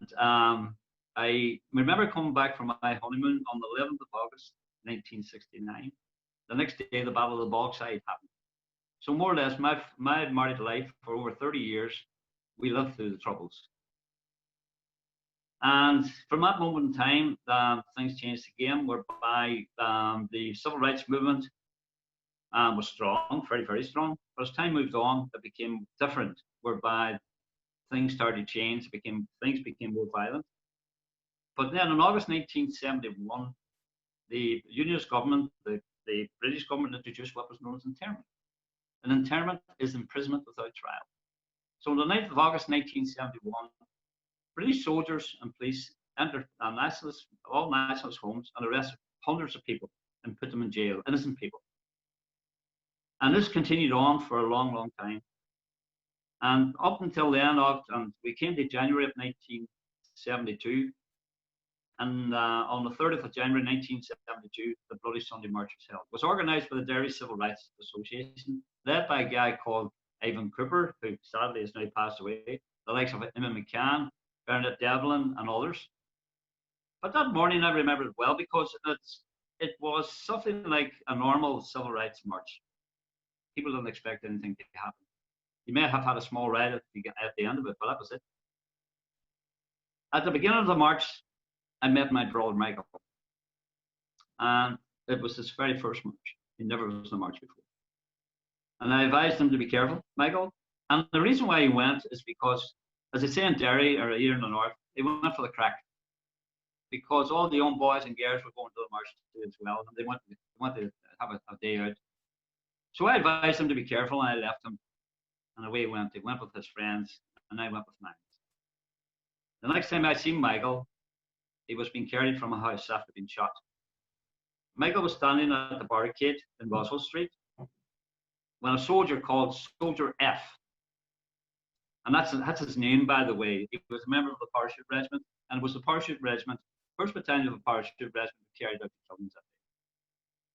I remember coming back from my honeymoon on the 11th of August 1969. The next day, the Battle of the Bogside happened. So more or less, my married life for over 30 years, we lived through the Troubles. And from that moment in time, things changed again, whereby the civil rights movement was strong, very, very strong. But as time moved on, it became different, whereby things started to change. Things became more violent. But then in August 1971, the Unionist government, the British government, introduced what was known as internment. And internment is imprisonment without trial. So on the 9th of August 1971, British soldiers and police entered all nationalist homes and arrested hundreds of people and put them in jail, innocent people. And this continued on for a long, long time. And up until then, and we came to January of 1972, and on the 30th of January 1972, the Bloody Sunday March was held. It was organised by the Derry Civil Rights Association, led by a guy called Ivan Cooper, who sadly has now passed away, the likes of Emma McCann, Bernadette Devlin, and others. But that morning I remember it well because it was something like a normal civil rights march. People didn't expect anything to happen. You may have had a small riot at the end of it, but that was it. At the beginning of the march, I met my brother Michael. And it was his very first march. He never was in a march before. And I advised him to be careful, Michael. And the reason why he went is because, as they say in Derry or here in the north, they went for the crack. Because all the young boys and girls were going to the march as well, and they wanted to have a day out. So I advised him to be careful, and I left him. And away he went. He went with his friends, and I went with mine. The next time I seen Michael, he was being carried from a house after being shot. Michael was standing at the barricade in Roswell Street when a soldier called Soldier F, and that's his name, by the way. He was a member of the Parachute Regiment, and it was the Parachute Regiment, 1st Battalion of the Parachute Regiment, that carried out the killings that day.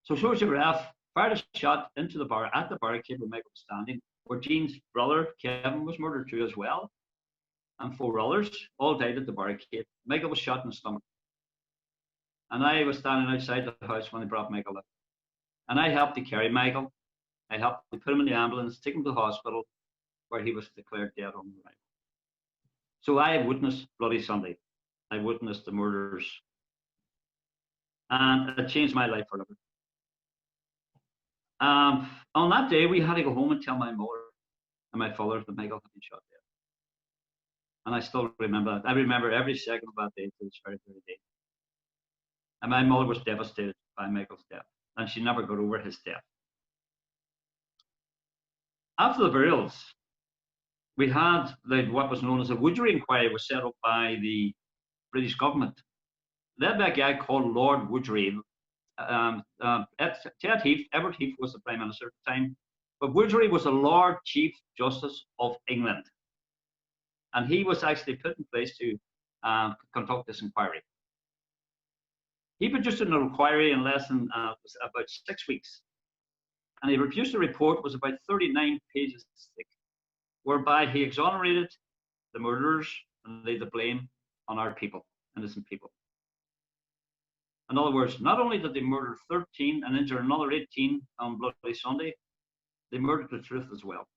So Soldier F fired a shot into the barricade where Michael was standing, where Jean's brother Kevin was murdered too as well, and 4 others all died at the barricade. Michael was shot in the stomach, and I was standing outside the house when they brought Michael up, and I helped to carry Michael. I helped to put him in the ambulance, take him to the hospital, where he was declared dead on arrival. So I witnessed Bloody Sunday. I witnessed the murders, and it changed my life forever. On that day, we had to go home and tell my mother and my father that Michael had been shot dead. And I still remember that. I remember every second of that day to this very, very day. And my mother was devastated by Michael's death, and she never got over his death. After the burials, we had what was known as a Woodgery inquiry was set up by the British government, led by a guy called Lord Woodgery. Edward Heath was the Prime Minister at the time, but Woodgery was the Lord Chief Justice of England. And he was actually put in place to conduct this inquiry. He produced an inquiry in less than about 6 weeks. And he produced a report, was about 39 pages thick, whereby he exonerated the murderers and laid the blame on our people, innocent people. In other words, not only did they murder 13 and injure another 18 on Bloody Sunday, they murdered the truth as well.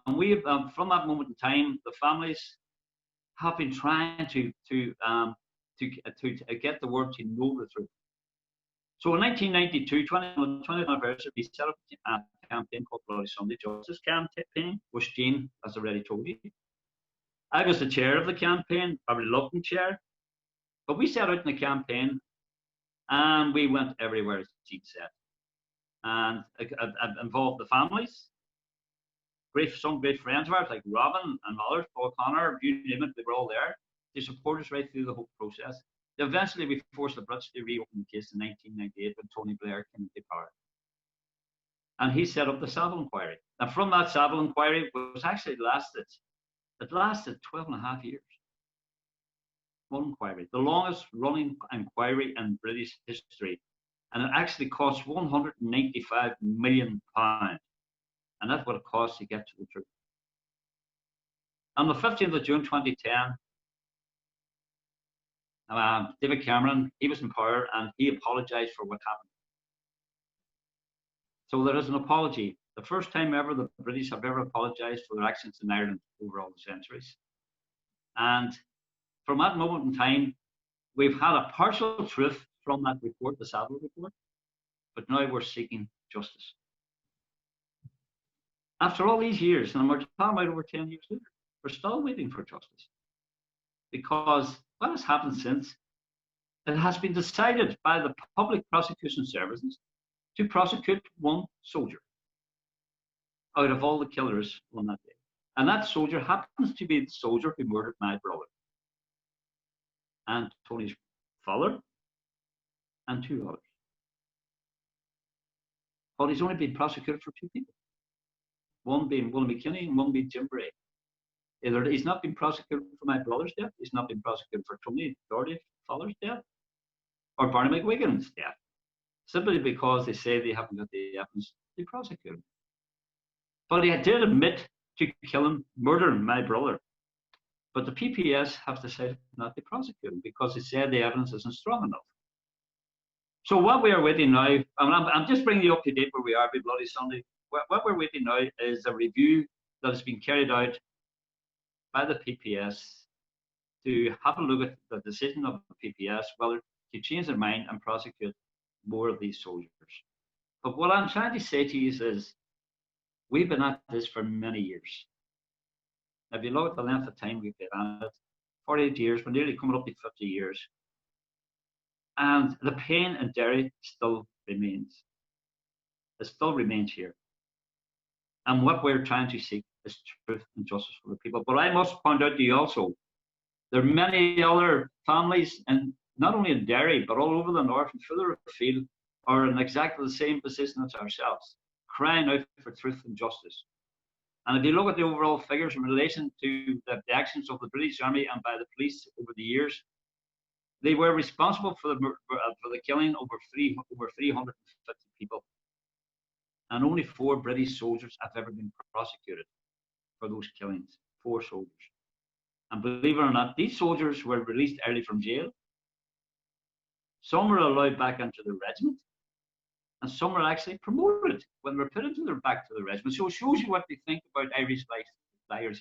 And we, from that moment in time, the families have been trying to get the world to know the truth. So in 1992, 20th anniversary, we set up a campaign called Bloody Sunday Justice Campaign, which Jean has already told you. I was the chair of the campaign, a reluctant chair, but we set out in the campaign and we went everywhere, as Jean said. And it involved the families, some great friends of ours like Robin and others, Paul Connor, you name it, they were all there. They supported us right through the whole process. Eventually, we forced the Brits to reopen the case in 1998 when Tony Blair came into power. And he set up the Savile Inquiry. And from that Savile Inquiry, it lasted 12 and a half years. One inquiry, the longest running inquiry in British history. And it actually cost £195 million. And that's what it costs to get to the truth. On the 15th of June 2010, David Cameron, he was in power and he apologized for what happened. So there is an apology. The first time ever the British have ever apologized for their actions in Ireland over all the centuries. And from that moment in time, we've had a partial truth from that report, the Savile report, but now we're seeking justice. After all these years, and we're talking about over 10 years later, we're still waiting for justice. Because what has happened since? It has been decided by the public prosecution services to prosecute one soldier out of all the killers on that day. And that soldier happens to be the soldier who murdered my brother and Tony's father and 2 others. But he's only been prosecuted for 2 people. One being Willie McKinney and one being Jim Bray. He's not been prosecuted for my brother's death, he's not been prosecuted for Tony Doherty's father's death, or Barney McWigan's death. Simply because they say they haven't got the evidence to prosecute him. But he did admit to killing, murdering my brother. But the PPS have decided not to prosecute him because they said the evidence isn't strong enough. So what we are waiting now, I'm just bringing you up to date where we are with Bloody Sunday. What we're waiting now is a review that has been carried out by the PPS to have a look at the decision of the PPS whether to change their mind and prosecute more of these soldiers. But what I'm trying to say to you is we've been at this for many years. If you look at the length of time we've been at it, 48 years, we're nearly coming up to 50 years. And the pain in Derry still remains. It still remains here. And what we're trying to seek is truth and justice for the people. But I must point out to you also, there are many other families, and not only in Derry, but all over the north and further afield, are in exactly the same position as ourselves, crying out for truth and justice. And if you look at the overall figures in relation to the actions of the British Army and by the police over the years, they were responsible for the killing over 350 people. And only 4 British soldiers have ever been prosecuted for those killings, 4 soldiers. And believe it or not, these soldiers were released early from jail. Some were allowed back into the regiment, and some were actually promoted when they were put back to the regiment. So it shows you what they think about Irish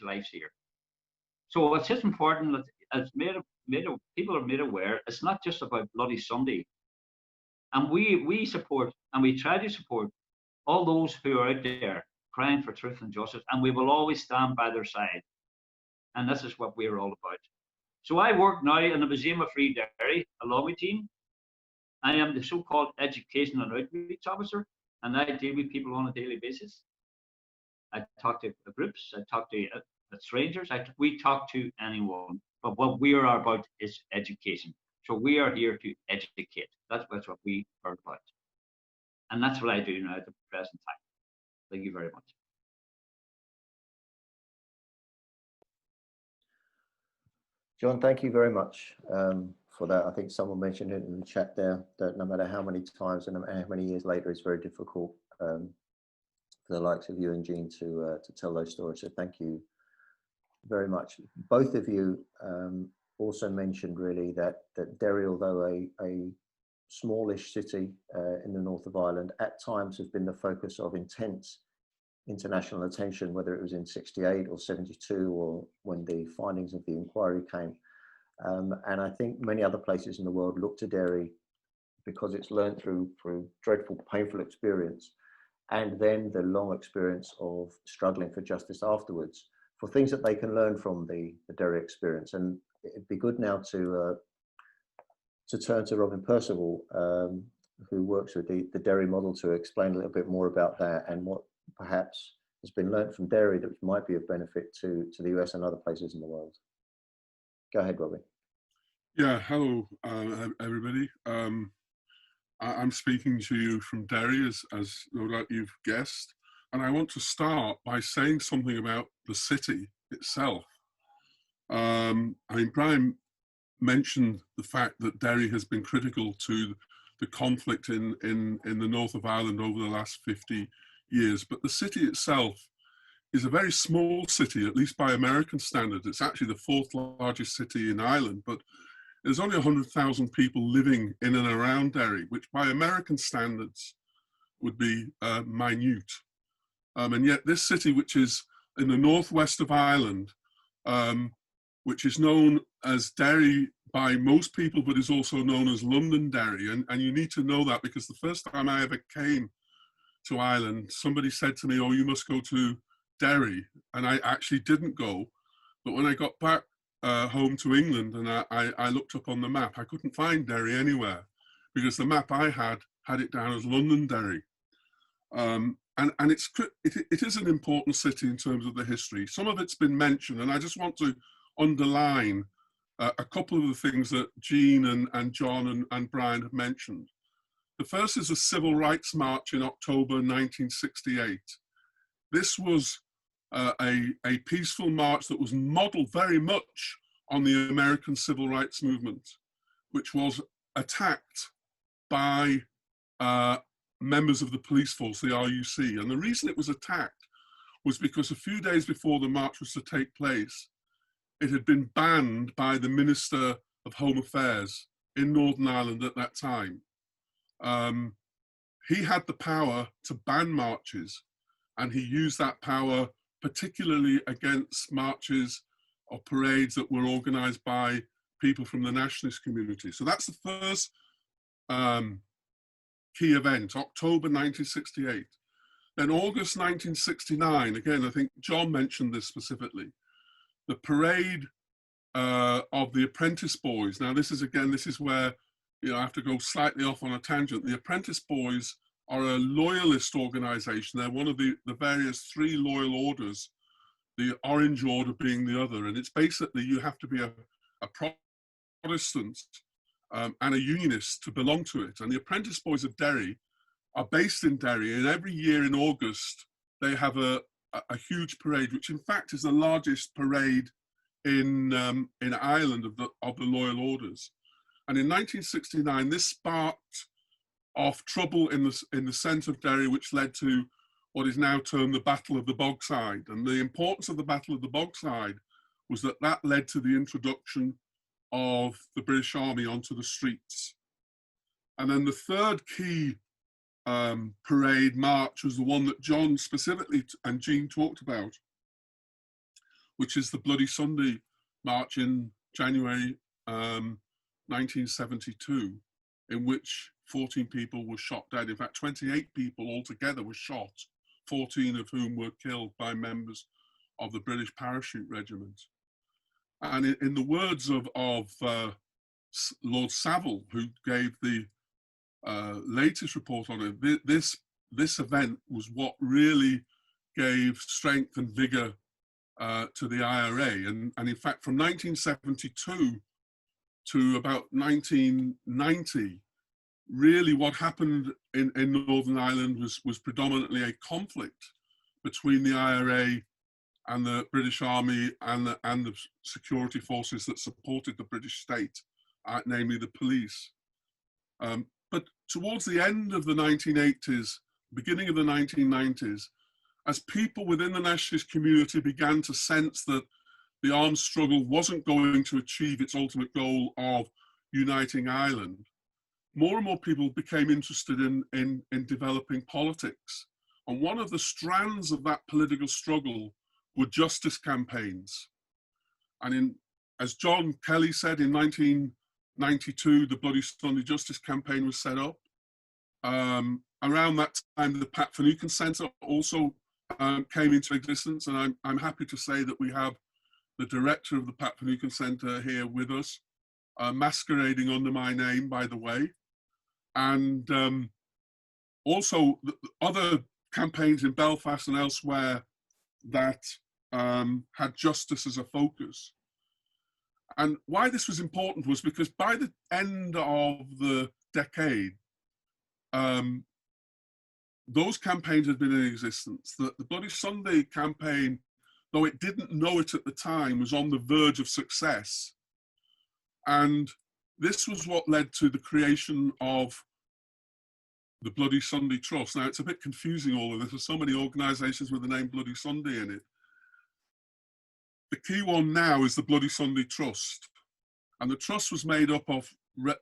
lives here. So it's just important that it's people are made aware it's not just about Bloody Sunday. And we support, and we try to support all those who are out there crying for truth and justice, and we will always stand by their side. And this is what we're all about. So I work now in the Museum of Free Derry, along with team. I am the so-called education and outreach officer, and I deal with people on a daily basis. I talk to groups, I talk to strangers, we talk to anyone. But what we are about is education. So we are here to educate. That's what we are about. And that's what I do now at the present time. Thank you very much. John, thank you very much for that. I think someone mentioned it in the chat there that no matter how many times and how many years later, it's very difficult for the likes of you and Jean to tell those stories. So thank you very much. Both of you also mentioned really that Derry, although a smallish city in the north of Ireland, at times has been the focus of intense international attention, whether it was in 68 or 72 or when the findings of the inquiry came. And I think many other places in the world look to Derry because it's learned through dreadful, painful experience, and then the long experience of struggling for justice afterwards, for things that they can learn from the Derry experience. And it'd be good now to turn to Robin Percival, who works with the Derry model, to explain a little bit more about that and what perhaps has been learned from Derry that might be of benefit to the US and other places in the world. Go ahead, Robin. Yeah, hello, everybody. I'm speaking to you from Derry, as no doubt you've guessed. And I want to start by saying something about the city itself. I mean, Brian mentioned the fact that Derry has been critical to the conflict in the north of Ireland over the last 50 years, but the city itself is a very small city, at least by American standards. It's actually the fourth largest city in Ireland, but there's only 100,000 people living in and around Derry, which by American standards would be minute. And yet this city, which is in the northwest of Ireland, which is known as Derry by most people, but is also known as Londonderry. And you need to know that, because the first time I ever came to Ireland, somebody said to me, oh, you must go to Derry. And I actually didn't go. But when I got back home to England and I looked up on the map, I couldn't find Derry anywhere, because the map I had it down as Londonderry. And it is an important city in terms of the history. Some of it's been mentioned, and I just want to underline a couple of the things that Jean and John and Brian have mentioned. The first is the Civil Rights March in October 1968. This was a peaceful march that was modelled very much on the American Civil Rights Movement, which was attacked by members of the police force, the RUC. And the reason it was attacked was because a few days before the march was to take place, it had been banned by the Minister of Home Affairs in Northern Ireland at that time. He had the power to ban marches, and he used that power particularly against marches or parades that were organised by people from the nationalist community. So that's the first key event, October 1968. Then August 1969, again, I think John mentioned this specifically, the parade of the Apprentice Boys. Now this is where, you know, I have to go slightly off on a tangent. The Apprentice Boys are a loyalist organisation. They're one of the various three loyal orders, the Orange Order being the other. And it's basically, you have to be a Protestant and a Unionist to belong to it. And the Apprentice Boys of Derry are based in Derry, and every year in August, they have a huge parade, which in fact is the largest parade in Ireland of the loyal orders. And in 1969, this sparked off trouble in the centre of Derry, which led to what is now termed the Battle of the Bogside. And the importance of the Battle of the Bogside was that led to the introduction of the British Army onto the streets. And then the third key parade march was the one that John specifically and Jean talked about, which is the Bloody Sunday March in January 1972, in which 14 people were shot dead. In fact, 28 people altogether were shot, 14 of whom were killed by members of the British Parachute Regiment. And in the words of Lord Savile, who gave the latest report on it, this event was what really gave strength and vigour to the IRA. And in fact, from 1972 to about 1990, really what happened in Northern Ireland was predominantly a conflict between the IRA and the British Army and the security forces that supported the British state, namely the police. But towards the end of the 1980s, beginning of the 1990s, as people within the nationalist community began to sense that the armed struggle wasn't going to achieve its ultimate goal of uniting Ireland, more and more people became interested in developing politics. And one of the strands of that political struggle were justice campaigns. And as John Kelly said, in 1992, the Bloody Sunday Justice Campaign was set up. Around that time, the Pat Finucane Centre also came into existence, and I'm happy to say that we have the director of the Pat Finucane Centre here with us, masquerading under my name, by the way. And also the other campaigns in Belfast and elsewhere that had justice as a focus. And why this was important was because by the end of the decade, those campaigns had been in existence. The Bloody Sunday campaign, though it didn't know it at the time, was on the verge of success. And this was what led to the creation of the Bloody Sunday Trust. Now, it's a bit confusing, all of this. There's so many organisations with the name Bloody Sunday in it. The key one now is the Bloody Sunday Trust. And the trust was made up of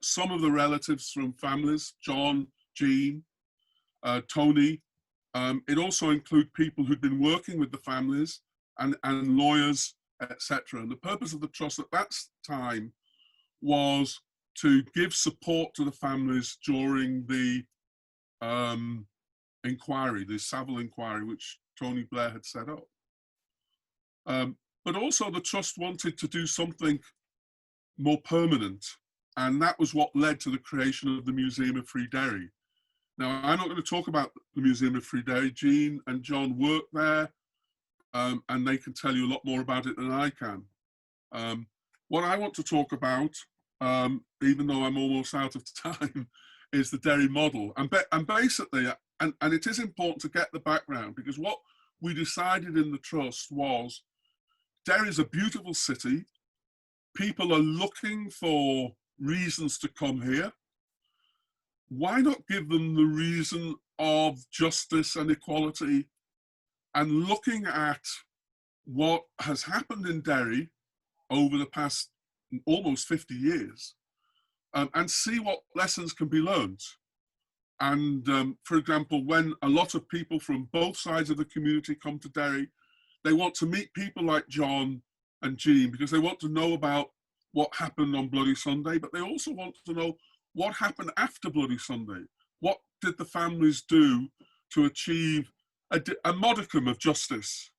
some of the relatives from families, John, Jean, Tony. It also includes people who'd been working with the families and lawyers, etc. And the purpose of the trust at that time was to give support to the families during the inquiry, the Savile inquiry, which Tony Blair had set up. But also the trust wanted to do something more permanent, and that was what led to the creation of the Museum of Free Derry. Now, I'm not going to talk about the Museum of Free Derry. Jean and John work there, and they can tell you a lot more about it than I can. What I want to talk about, even though I'm almost out of time, is the Derry model. And basically, and it is important to get the background, because what we decided in the trust was Derry is a beautiful city. People are looking for reasons to come here. Why not give them the reason of justice and equality? And looking at what has happened in Derry over the past almost 50 years, and see what lessons can be learned. And for example, when a lot of people from both sides of the community come to Derry, they want to meet people like John and Jean, because they want to know about what happened on Bloody Sunday, but they also want to know what happened after Bloody Sunday. What did the families do to achieve a modicum of justice?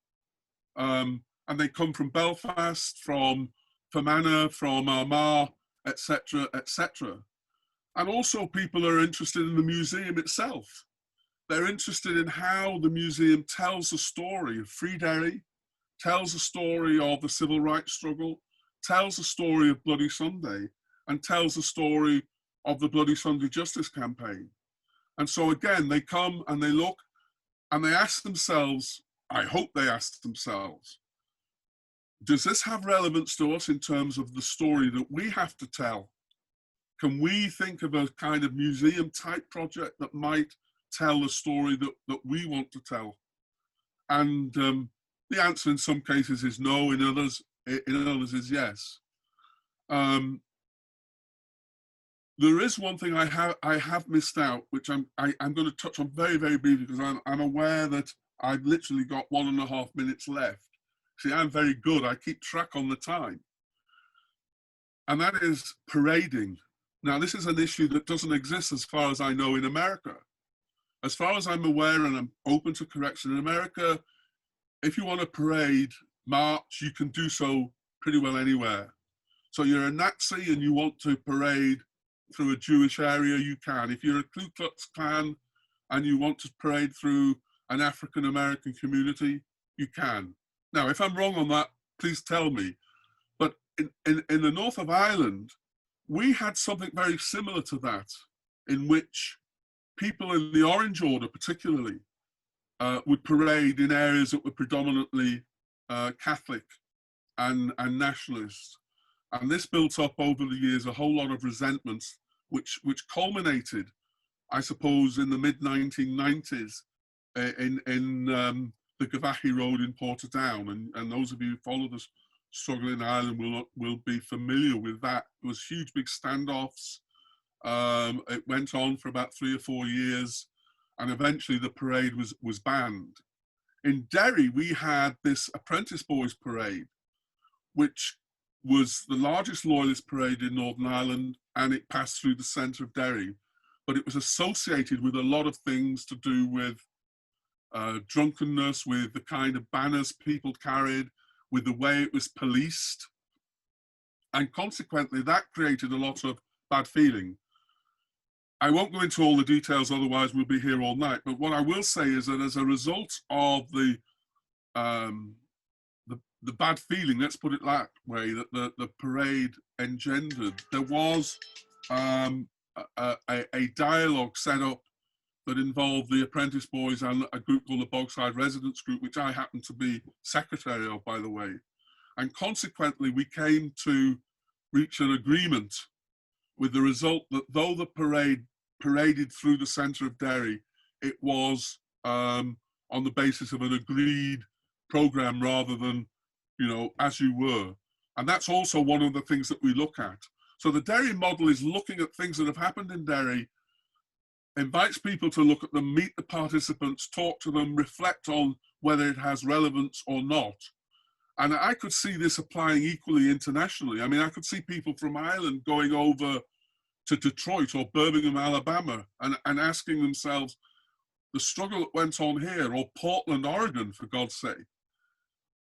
And they come from Belfast, from Fermanagh, from Armagh, etc., etc. And also people are interested in the museum itself. They're interested in how the museum tells the story of Free Derry, tells the story of the civil rights struggle, tells the story of Bloody Sunday, and tells the story of the Bloody Sunday Justice Campaign. And so again, they come and they look and they ask themselves, I hope they ask themselves, does this have relevance to us in terms of the story that we have to tell? Can we think of a kind of museum type project that might tell the story that we want to tell? And the answer in some cases is no, in others is yes. There is one thing I have missed out, which I'm going to touch on very, very briefly, because I'm aware that I've literally got 1.5 minutes left. See, I'm very good. I keep track on the time. And that is parading. Now, this is an issue that doesn't exist as far as I know in America. As far as I'm aware, and I'm open to correction, in America, if you want to parade, march, you can do so pretty well anywhere. So you're a Nazi and you want to parade through a Jewish area, you can. If you're a Ku Klux Klan and you want to parade through an African American community, you can. Now, if I'm wrong on that, please tell me. But in the north of Ireland, we had something very similar to that, in which people in the Orange Order particularly would parade in areas that were predominantly Catholic and nationalist. And this built up over the years a whole lot of resentments, which culminated I suppose, in the mid-1990s in the Gavahi Road in Portadown. And those of you who follow the struggle in Ireland will be familiar with that. There was huge big standoffs. It went on for about 3 or 4 years, and eventually the parade was banned. In Derry, we had this Apprentice Boys Parade, which was the largest loyalist parade in Northern Ireland, and it passed through the centre of Derry. But it was associated with a lot of things to do with drunkenness, with the kind of banners people carried, with the way it was policed. And consequently, that created a lot of bad feeling. I won't go into all the details, otherwise we'll be here all night. But what I will say is that as a result of the bad feeling, let's put it that way, that the parade engendered, there was a dialogue set up that involved the Apprentice Boys and a group called the Bogside Residents Group, which I happen to be secretary of, by the way. And consequently, we came to reach an agreement with the result that though the parade paraded through the centre of Derry, it was on the basis of an agreed programme rather than, as you were. And that's also one of the things that we look at. So the Derry model is looking at things that have happened in Derry, invites people to look at them, meet the participants, talk to them, reflect on whether it has relevance or not. And I could see this applying equally internationally. I mean, I could see people from Ireland going over to Detroit or Birmingham, Alabama, and asking themselves, the struggle that went on here, or Portland, Oregon, for God's sake,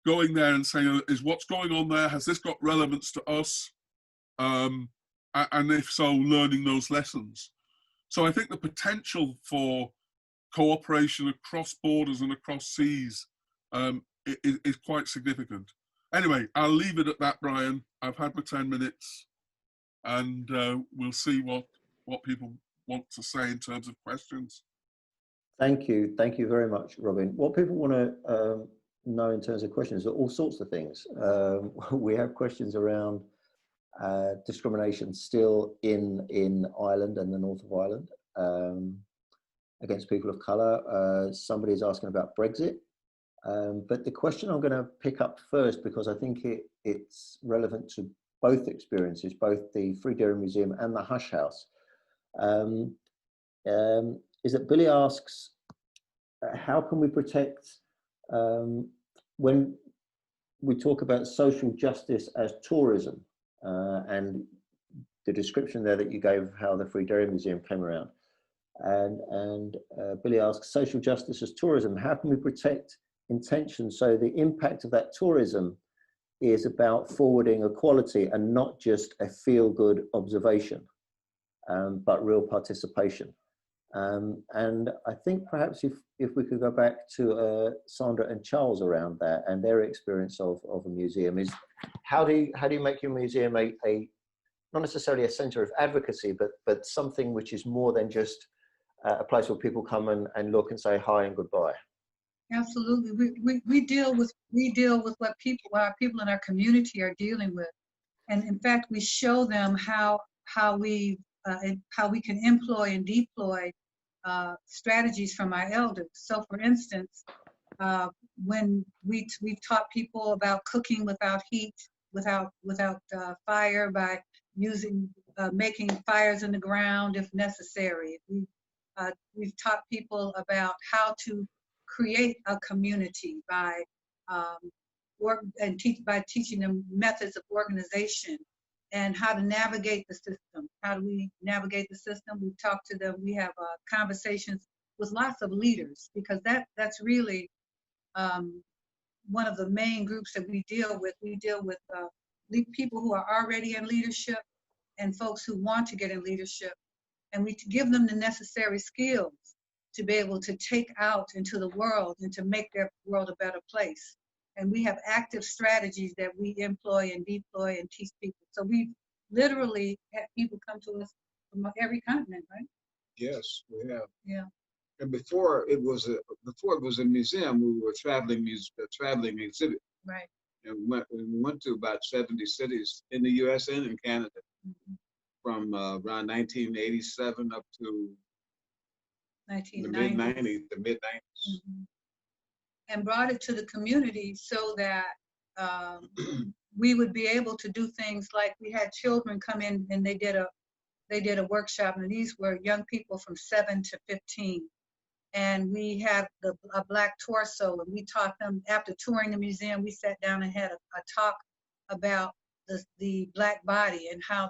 going there and saying, is what's going on there, has this got relevance to us? And if so, learning those lessons. So I think the potential for cooperation across borders and across seas is quite significant. Anyway, I'll leave it at that, Brian. I've had my 10 minutes, and we'll see what people want to say in terms of questions. Thank you very much, Robin. What people want to know in terms of questions are all sorts of things. We have questions around discrimination still in Ireland and the north of Ireland against people of colour. Somebody is asking about Brexit. But the question I'm going to pick up first, because I think it's relevant to both experiences, both the Free Derry Museum and the Hush House, is that Billy asks, how can we protect, when we talk about social justice as tourism, and the description there that you gave of how the Free Derry Museum came around. And Billy asks, social justice as tourism, how can we protect intention so the impact of that tourism is about forwarding equality and not just a feel-good observation, but real participation. And I think perhaps if we could go back to Sandra and Charles around that and their experience of a museum, is how do you make your museum a not necessarily a centre of advocacy, but something which is more than just a place where people come and look and say hi and goodbye? Absolutely, we deal with what our people in our community are dealing with, and in fact we show them how we can employ and deploy strategies from our elders. So, for instance, when we've taught people about cooking without heat, without fire, by making fires in the ground if necessary. We've taught people about how to create a community by teaching them methods of organization and how to navigate the system. How do we navigate the system? We talk to them. We have conversations with lots of leaders, because that's really one of the main groups that we deal with. We deal with people who are already in leadership and folks who want to get in leadership, and we give them the necessary skills to be able to take out into the world and to make their world a better place. And we have active strategies that we employ and deploy and teach people. So we literally have people come to us from every continent, right? Yes, we have. Yeah. And before it was a museum, we were a traveling exhibit. Right. And we went to about 70 cities in the U.S. and in Canada, from around 1987 up to the 1990s. mid-90s, the mid-90s. Mhm. And brought it to the community so that we would be able to do things like we had children come in and they did a workshop, and these were young people from 7 to 15. And we had a black torso, and we taught them, after touring the museum, we sat down and had a talk about the black body and how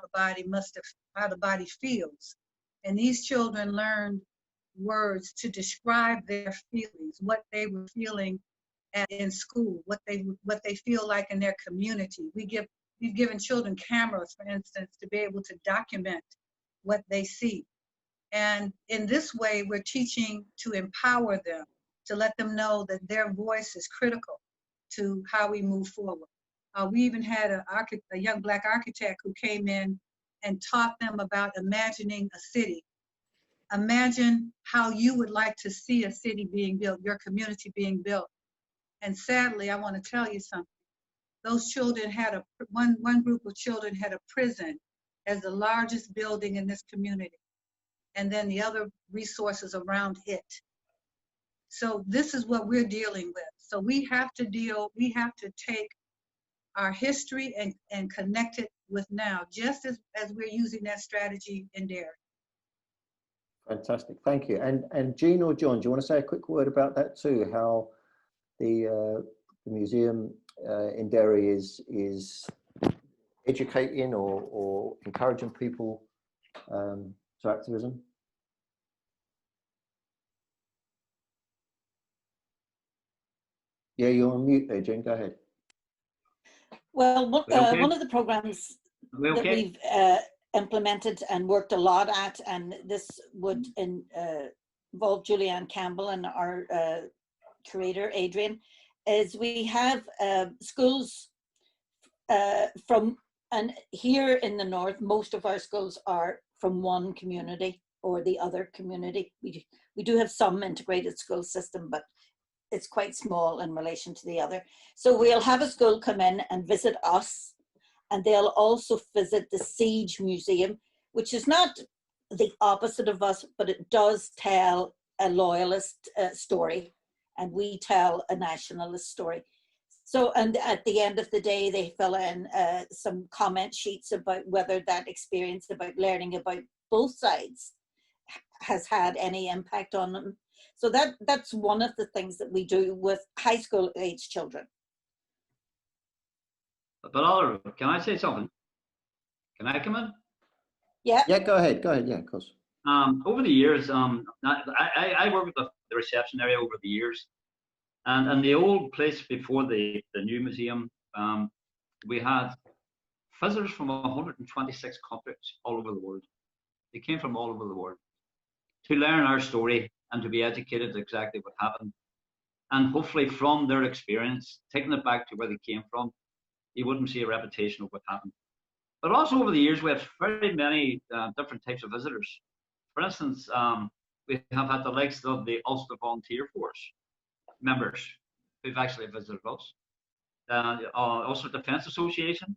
how the body feels. And these children learned words to describe their feelings, what they were feeling in school, what they feel like in their community. We've given children cameras, for instance, to be able to document what they see. And in this way, we're teaching to empower them, to let them know that their voice is critical to how we move forward. We even had a young black architect who came in and taught them about imagining a city. Imagine how you would like to see a city being built, your community being built. And sadly, I want to tell you something. Those children had one group of children had a prison as the largest building in this community, and then the other resources around it. So this is what we're dealing with. So we have to take our history and connect it with now, just as we're using that strategy in Derry. Fantastic, thank you. And Jean or John, do you want to say a quick word about that too? How the museum in Derry is educating or encouraging people to activism? Yeah, you're on mute there, Jean. Go ahead. Well, Okay. one of the programs that Okay. we've implemented and worked a lot at, and this would involve Julianne Campbell and our curator, Adrian, is we have schools and here in the north, most of our schools are from one community or the other community. We do have some integrated school system, but it's quite small in relation to the other. So we'll have a school come in and visit us, and they'll also visit the Siege Museum, which is not the opposite of us, but it does tell a loyalist story, and we tell a nationalist story. So, and at the end of the day, they fill in some comment sheets about whether that experience about learning about both sides has had any impact on them. So that's one of the things that we do with high school age children. But Oliver, can I say something? Can I come in? Yeah. Yeah, go ahead. Go ahead. Yeah, of course. Over the years, I worked with the reception area over the years, and the old place before the new museum, we had visitors from 126 countries all over the world. They came from all over the world to learn our story and to be educated exactly what happened. And hopefully from their experience, taking it back to where they came from, you wouldn't see a repetition of what happened. But also over the years, we have very many different types of visitors. For instance, we have had the likes of the Ulster Volunteer Force members who've actually visited us. Ulster Defence Association,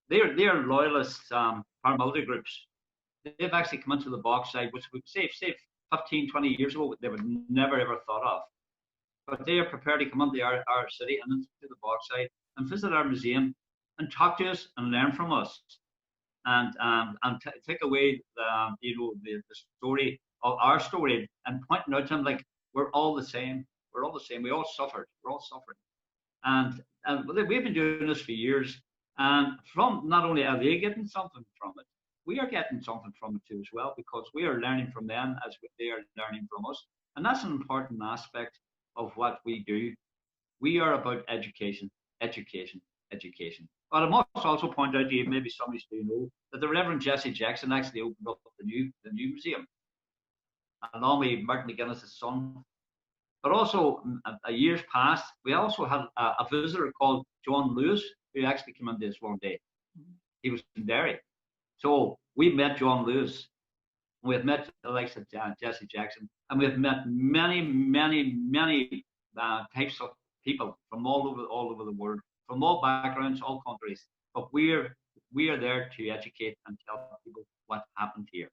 they are loyalist paramilitary groups. They've actually come into the Bogside, which would say 15, 20 years ago, they would never ever thought of. But they are prepared to come into our city and into the Bogside and visit our museum and talk to us and learn from us, and take away the story of our story and pointing out to them like we're all the same. We're all the same. We all suffered. We're all suffering, and we've been doing this for years. And from not only are they getting something from it, we are getting something from it too as well, because we are learning from them as they are learning from us, and that's an important aspect of what we do. We are about education, education, education. But I must also point out to you, maybe some of you do know, that the Reverend Jesse Jackson actually opened up the new museum, along with Martin McGuinness's son. But also, years past, we also had a visitor called John Lewis, who actually came into this one day. He was in Derry. So we met John Lewis. We have met the likes of Jesse Jackson, and we have met many, many, many types of people from all over the world, from all backgrounds, all countries. But we are there to educate and tell people what happened here.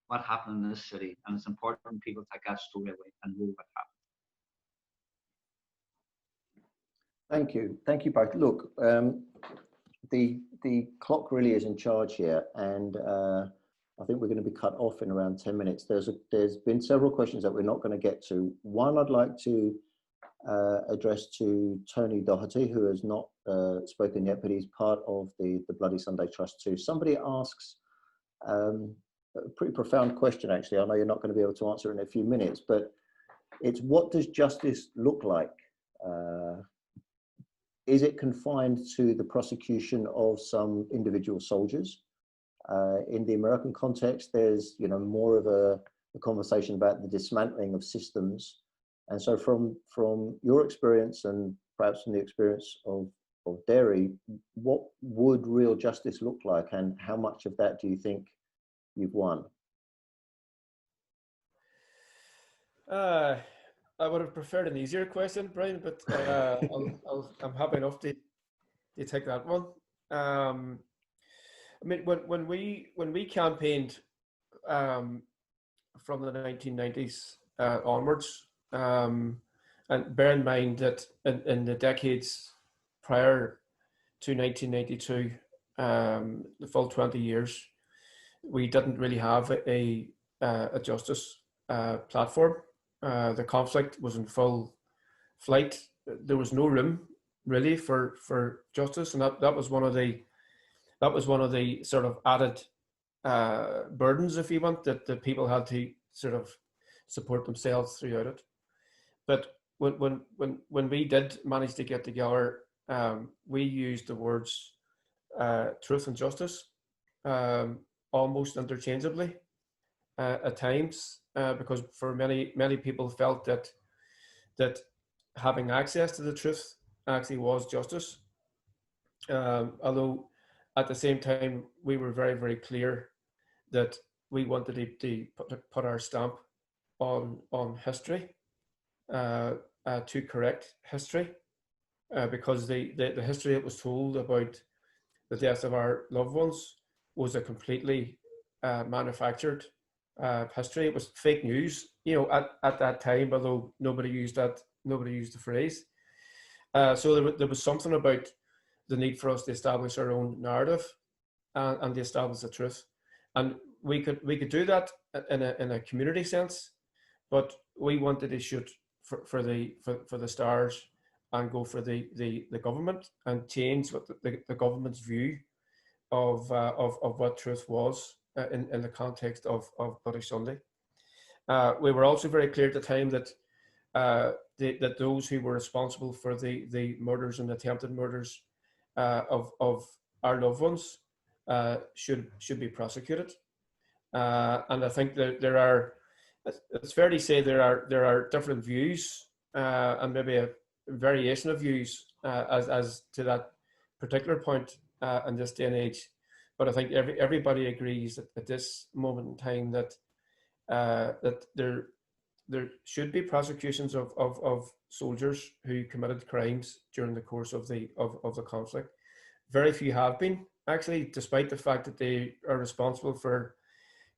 what happened in this city, and it's important people take that story away and know what happened. Thank you both. Look, the clock really is in charge here, and I think we're going to be cut off in around 10 minutes. There's been several questions that we're not going to get to. One I'd like to address to Tony Doherty, who has not spoken yet, but he's part of the Bloody Sunday Trust too. Somebody asks a pretty profound question, actually. I know you're not going to be able to answer in a few minutes, but it's, what does justice look like? Is it confined to the prosecution of some individual soldiers? In the American context, there's more of a conversation about the dismantling of systems. And so from your experience, and perhaps from the experience of Derry, what would real justice look like, and how much of that do you think you've won? I would have preferred an easier question, Brian, but I'm happy enough to take that one. I mean, when we campaigned from the 1990s onwards, and bear in mind that in the decades prior to 1992, the full 20 years, we didn't really have a justice platform. The conflict was in full flight. There was no room really for justice, and that was one of the sort of added burdens, if you want, that people had to sort of support themselves throughout it. But when we did manage to get together, we used the words truth and justice almost interchangeably at times, because for many people felt that having access to the truth actually was justice. Although at the same time we were very, very clear that we wanted to put our stamp on history, to correct history, because the history that was told about the deaths of our loved ones was a completely manufactured history. It was fake news, at that time, although nobody used the phrase. So there was something about the need for us to establish our own narrative and to establish the truth, and we could do that in a community sense, but we wanted to shoot for the stars and go for the government and change what the government's view of what truth was in the context of Bloody Sunday. We were also very clear at the time that that those who were responsible for the murders and attempted murders of our loved ones should be prosecuted. And I think that there are, it's fair to say there are different views and maybe a variation of views as to that particular point in this day and age. But I think everybody agrees at this moment in time that that there should be prosecutions of soldiers who committed crimes during the course of the conflict. Very few have been, actually, despite the fact that they are responsible for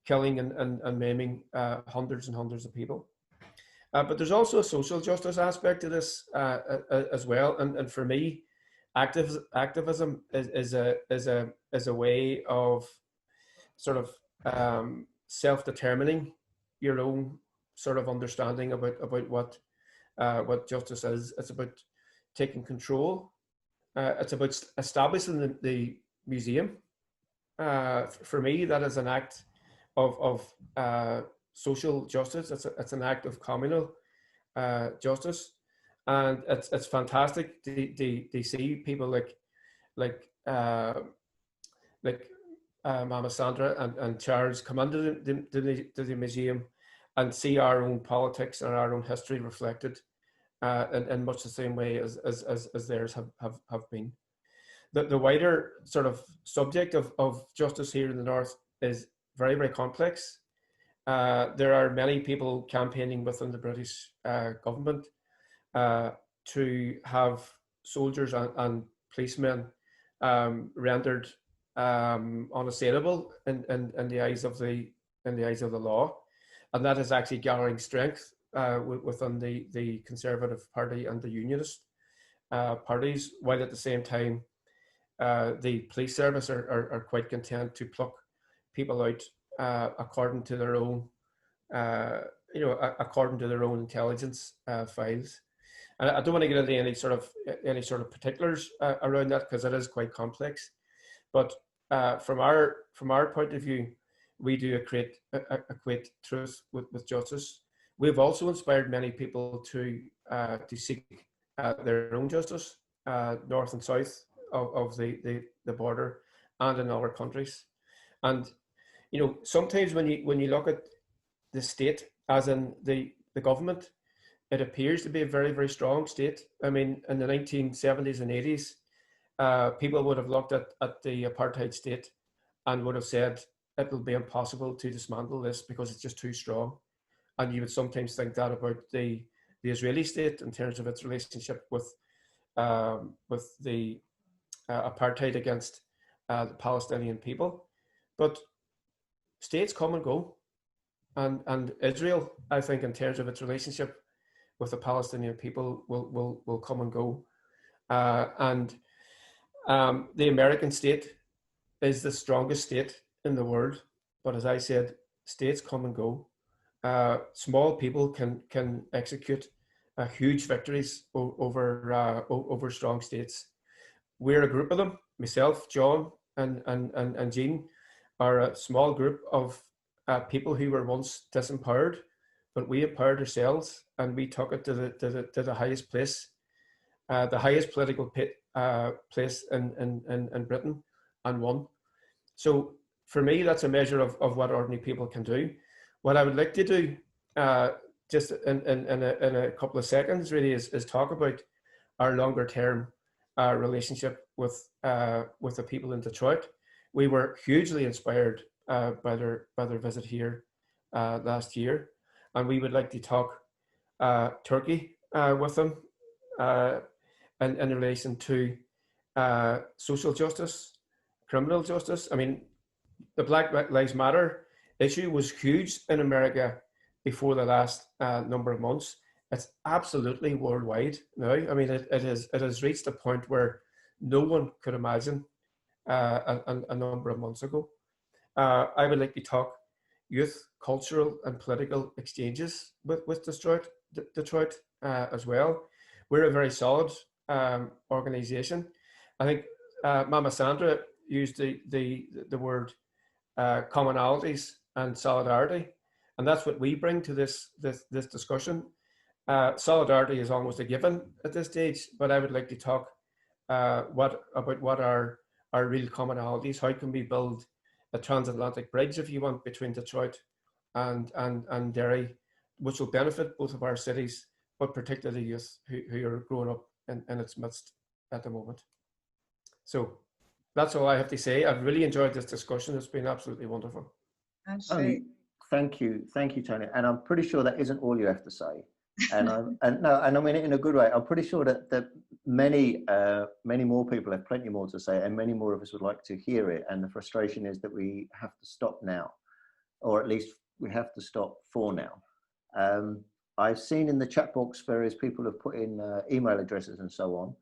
killing and maiming hundreds and hundreds of people. But there's also a social justice aspect to this as well. And for me, activism is a way of sort of self-determining your own sort of understanding about what justice is. It's about taking control. It's about establishing the museum. For me, that is an act of social justice. It's an act of communal justice, and it's fantastic to see people like Mama Sandra and Charles come into the museum and see our own politics and our own history reflected in much the same way as theirs have been. The wider sort of subject of justice here in the North is very, very complex. There are many people campaigning within the British government to have soldiers and policemen rendered unassailable in the eyes of the in the eyes of the law, and that is actually gathering strength within the Conservative Party and the Unionist parties, while at the same time the police service are quite content to pluck people out according to their own, according to their own intelligence files. And I don't want to get into any sort of particulars around that, because it is quite complex. But from our point of view, we do equate truth with justice. We've also inspired many people to seek their own justice, north and south of the border, and in other countries. And sometimes when you look at the state, as in the government, it appears to be a very, very strong state. I mean, in the 1970s and 80s, people would have looked at the apartheid state and would have said it will be impossible to dismantle this because it's just too strong. And you would sometimes think that about the Israeli state in terms of its relationship with the apartheid against the Palestinian people. But states come and go. And Israel, I think, in terms of its relationship with the Palestinian people, will come and go. And the American state is the strongest state in the world. But as I said, states come and go. Small people can execute huge victories over strong states. We're a group of them. Myself, John, and Jean are a small group of people who were once disempowered, but we empowered ourselves and we took it to the highest place, the highest political place in Britain, and won. So for me, that's a measure of what ordinary people can do. What I would like to do, just in a couple of seconds, really, is talk about our longer term relationship with the people in Detroit. We were hugely inspired by their visit here last year, and we would like to talk Turkey with them in relation to social justice, criminal justice. I mean, the Black Lives Matter issue was huge in America before the last number of months. It's absolutely worldwide now. I mean, it has reached a point where no one could imagine a number of months ago. I would like to talk youth, cultural and political exchanges with Detroit as well. We're a very solid organization. I think Mama Sandra used the word commonalities and solidarity, and that's what we bring to this discussion. Solidarity is almost a given at this stage, but I would like to talk about what are our real commonalities. How can we build a transatlantic bridge, if you want, between Detroit and Derry, which will benefit both of our cities, but particularly youth who are growing up in its midst at the moment. So that's all I have to say. I've really enjoyed this discussion. It's been absolutely wonderful. Thank you, Tony. And I'm pretty sure that isn't all you have to say. And I mean it in a good way. I'm pretty sure that many more people have plenty more to say, and many more of us would like to hear it. And the frustration is that we have to stop now, or at least we have to stop for now. I've seen in the chat box various people have put in email addresses and so on.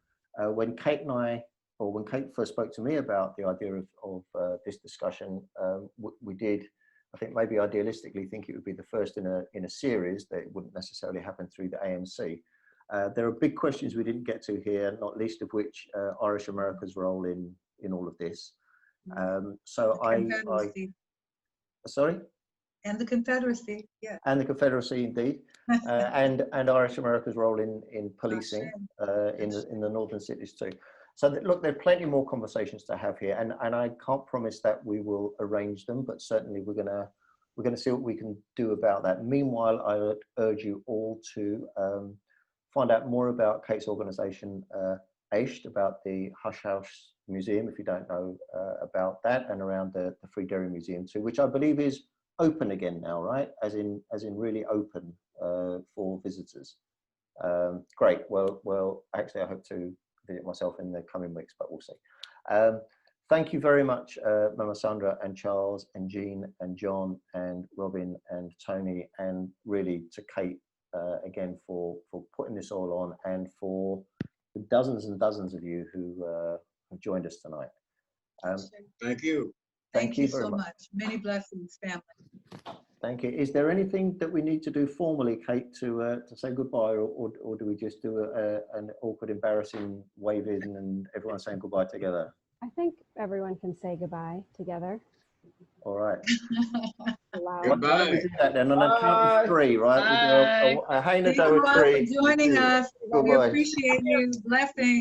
When Kate first spoke to me about the idea of this discussion, we did, I think, maybe idealistically think it would be the first in a series, that it wouldn't necessarily happen through the AMC. There are big questions we didn't get to here, not least of which Irish America's role in all of this. Sorry? And the Confederacy, yeah. And the Confederacy, indeed. and Irish America's role in policing in the northern cities too. So look, there are plenty more conversations to have here, and I can't promise that we will arrange them, but certainly we're gonna see what we can do about that. Meanwhile, I would urge you all to find out more about Kate's organisation, AISHT, about the Hush House Museum, if you don't know about that, and around the Free Derry Museum too, which I believe is open again now, right? As in really open for visitors. Great. Well, actually, I hope to visit myself in the coming weeks, but we'll see. thank you very much, Mama Sandra and Charles and Jean and John and Robin and Tony, and really to Kate again for putting this all on, and for the dozens and dozens of you who have joined us tonight. Thank you. Thank you very so much. Many blessings, family. Thank you. Is there anything that we need to do formally, Kate, to say goodbye, or do we just do an awkward, embarrassing wave in and everyone saying goodbye together? I think everyone can say goodbye together. All right. Loud. Goodbye. Why don't we do that then on a count of three, right? We do a Thank you Haina all for joining us. We Goodbye. appreciate you. Blessings.